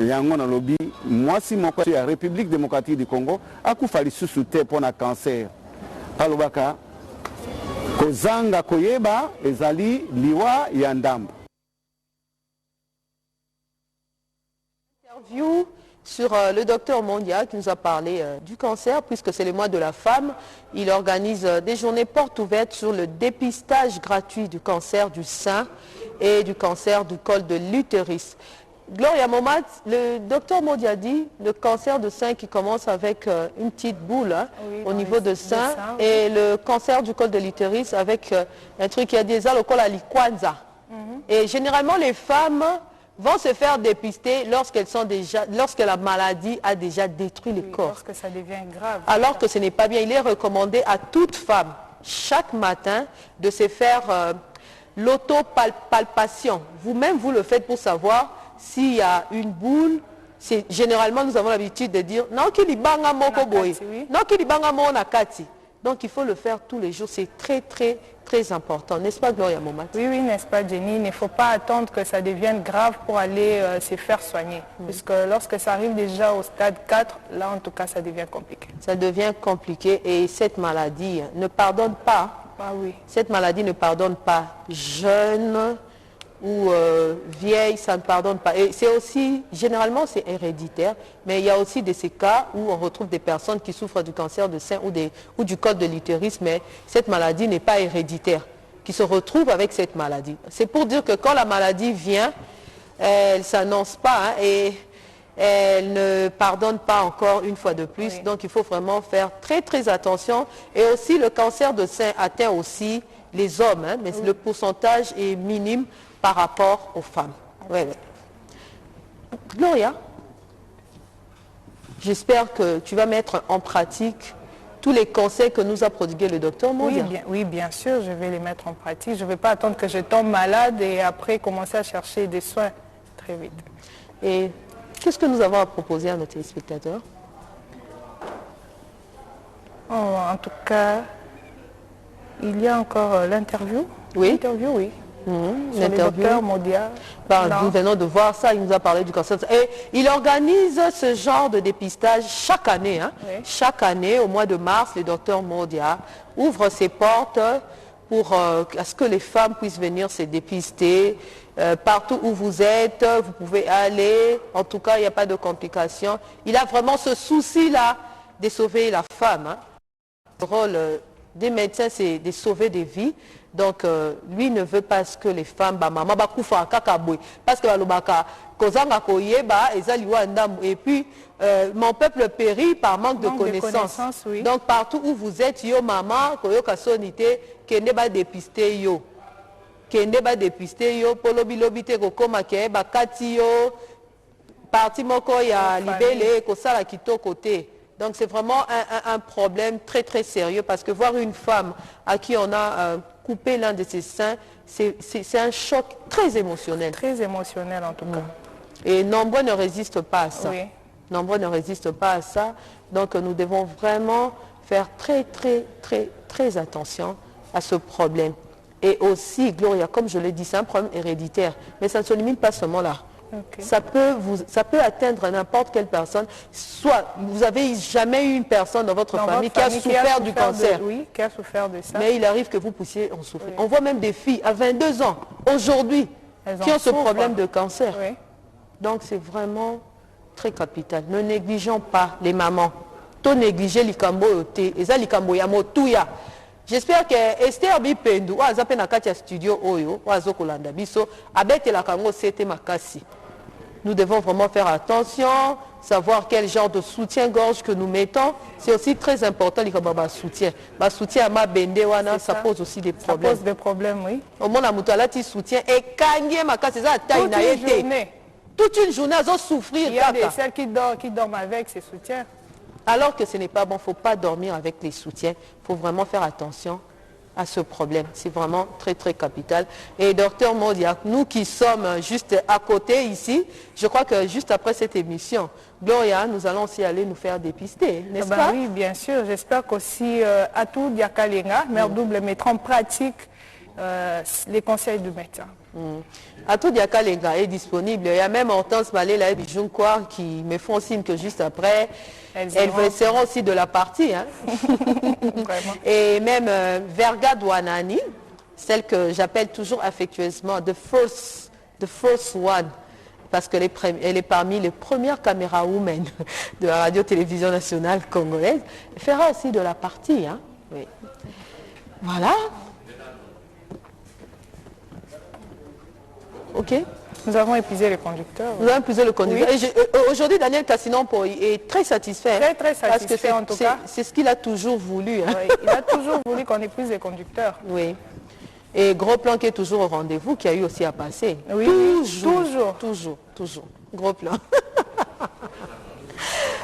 yango na lobi mwasi moko ya République démocratique du Congo akufa lisusu te mpona cancer alobaka kozanga koyeba ezali liwa ya ndambo. Interview sur le docteur Mondia qui nous a parlé du cancer, puisque c'est le mois de la femme. Il organise des journées portes ouvertes sur le dépistage gratuit du cancer du sein et du cancer du col de l'utérus. Gloria Momat, le docteur Mondia dit le cancer de sein qui commence avec une petite boule au niveau de sein et le cancer du col de l'utérus avec un truc qui a des le col à l'ikwanza. Et généralement les femmes vont se faire dépister lorsque la maladie a déjà détruit le corps. Lorsque ça devient grave. Alors que ce n'est pas bien. Il est recommandé à toute femme, chaque matin, de se faire l'autopalpation. Vous-même, vous le faites pour savoir s'il y a une boule. Généralement, nous avons l'habitude de dire « Non, qu'il y banga moko boy. Non, qu'il y banga mo nakati ». Donc, il faut le faire tous les jours. C'est très important. N'est-ce pas, Gloria Momat? Oui, n'est-ce pas, Jenny? Il ne faut pas attendre que ça devienne grave pour aller se faire soigner. Puisque lorsque ça arrive déjà au stade 4, là, en tout cas, ça devient compliqué. Ça devient compliqué et cette maladie ne pardonne pas. Ah oui. Cette maladie ne pardonne pas. Jeune ou vieille, ça ne pardonne pas. Et c'est aussi, généralement, c'est héréditaire, mais il y a aussi ces cas où on retrouve des personnes qui souffrent du cancer de sein ou du col de l'utérus, mais cette maladie n'est pas héréditaire, qui se retrouvent avec cette maladie. C'est pour dire que quand la maladie vient, elle ne s'annonce pas et elle ne pardonne pas encore une fois de plus. Oui. Donc il faut vraiment faire très attention. Et aussi le cancer de sein atteint aussi les hommes, mais le pourcentage est minime par rapport aux femmes. Ouais. Gloria, j'espère que tu vas mettre en pratique tous les conseils que nous a prodigués le docteur Mondia. Oui, bien sûr, je vais les mettre en pratique. Je ne vais pas attendre que je tombe malade et après commencer à chercher des soins très vite. Et qu'est-ce que nous avons à proposer à nos téléspectateurs? En tout cas, il y a encore l'interview. Oui. L'interview, oui. Sur le docteur Mondia. Nous venons de voir ça, il nous a parlé du cancer. Et il organise ce genre de dépistage chaque année. Hein. Oui. Chaque année, au mois de mars, le docteur Mondia ouvre ses portes pour à ce que les femmes puissent venir se dépister. Partout où vous êtes, vous pouvez aller. En tout cas, il n'y a pas de complications. Il a vraiment ce souci-là de sauver la femme. Hein. Le rôle des médecins, c'est de sauver des vies. Donc, lui ne veut pas que les femmes, parce que et puis, mon peuple périt par manque de connaissances. Oui. Donc, partout où vous êtes, yo maman, koyoka sonité, kende ba dépister yo. Kende ba dépister yo, polobi lobite kokoma ke ba kati yo, parti moko ya libele, kosala kito côté. Donc c'est vraiment un problème très très sérieux parce que voir une femme à qui on a coupé l'un de ses seins, c'est un choc très émotionnel. Très émotionnel en tout cas. Et nombreux ne résistent pas à ça. Oui. Nombreux ne résistent pas à ça. Donc nous devons vraiment faire très très très très attention à ce problème. Et aussi, Gloria, comme je l'ai dit, c'est un problème héréditaire. Mais ça ne se limite pas seulement là. Okay. Ça peut atteindre n'importe quelle personne. Soit vous n'avez jamais eu une personne dans votre famille qui a souffert du cancer. Oui, qui a souffert de ça. Mais il arrive que vous puissiez en souffrir. Oui. On voit même des filles à 22 ans, aujourd'hui, qui ont ce problème de cancer. Oui. Donc c'est vraiment très capital. Ne négligeons pas les mamans. To négliger likambo yote. Eza likambo ya motuya. J'espère que Esther Bipendu, ou azape na kati ya studio oyo, ou azo kolanda biso, abete la kango sete makasi. Nous devons vraiment faire attention, savoir quel genre de soutien-gorge que nous mettons. C'est aussi très important, le soutien. Le soutien à ma bende, ça pose aussi des problèmes. Ça pose des problèmes, oui. Au moins, la soutien et kanye makasi, ça taille na été. Toute une journée, elles ont souffrir. Il y a des celles qui dorment avec ces soutiens. Alors que ce n'est pas bon, il ne faut pas dormir avec les soutiens. Il faut vraiment faire attention à ce problème. C'est vraiment très, très capital. Et docteur Mondia, nous qui sommes juste à côté ici, je crois que juste après cette émission, Gloria, nous allons aussi aller nous faire dépister, n'est-ce pas? Oui, bien sûr. J'espère qu'aussi Atou Diakalenga, mère double, mettra en pratique les conseils du médecin. Atou Diakalenga est disponible. Il y a même Hortense Malela et Bijounkoir qui me font signe que juste après, elles seront aussi de la partie. Hein. Et même Verga Douanani, celle que j'appelle toujours affectueusement the first one, parce qu'elle est parmi les premières caméras women de la radio-télévision nationale congolaise, elle fera aussi de la partie. Hein. Oui. Voilà. Ok. Nous avons épuisé le conducteur. Nous avons épuisé le conducteur. Oui. Aujourd'hui, Daniel Cassinon est très satisfait. Très, très satisfait, parce que en tout cas. C'est ce qu'il a toujours voulu. Hein. Oui, il a toujours voulu qu'on épuise les conducteurs. Oui. Et Gros Plan qui est toujours au rendez-vous, qui a eu aussi à passer. Oui, toujours. Gros Plan.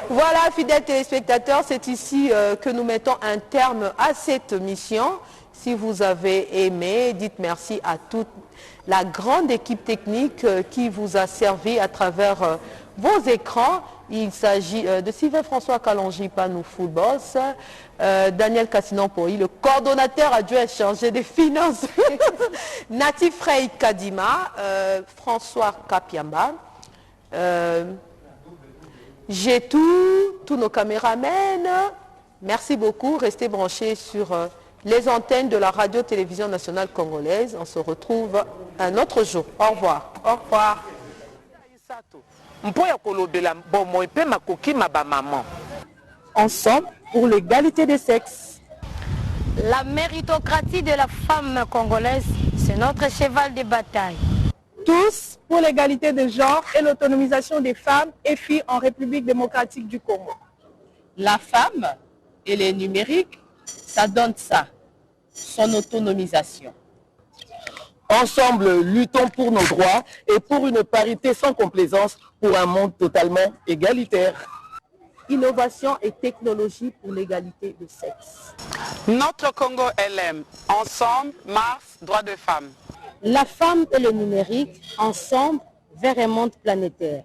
Voilà, fidèles téléspectateurs, c'est ici que nous mettons un terme à cette mission. Si vous avez aimé, dites merci à toute la grande équipe technique qui vous a servi à travers vos écrans. Il s'agit de Sylvain François Kalonji, Panou Footboss, Daniel Cassinon-Poi, le coordonnateur adjoint chargé des finances, Nati Frey Kadima, François Kapiamba, j'ai tous nos caméramens. Merci beaucoup, restez branchés sur les antennes de la radio-télévision nationale congolaise. On se retrouve un autre jour. Au revoir. Au revoir. Ensemble pour l'égalité des sexes. La méritocratie de la femme congolaise, c'est notre cheval de bataille. Tous pour l'égalité des genres et l'autonomisation des femmes et filles en République démocratique du Congo. La femme et les numériques, ça donne ça, son autonomisation. Ensemble, luttons pour nos droits et pour une parité sans complaisance pour un monde totalement égalitaire. innovation et technologie pour l'égalité de sexe. Notre Congo LM, ensemble, Mars, droits de femmes. La femme et le numérique, ensemble, vers un monde planétaire.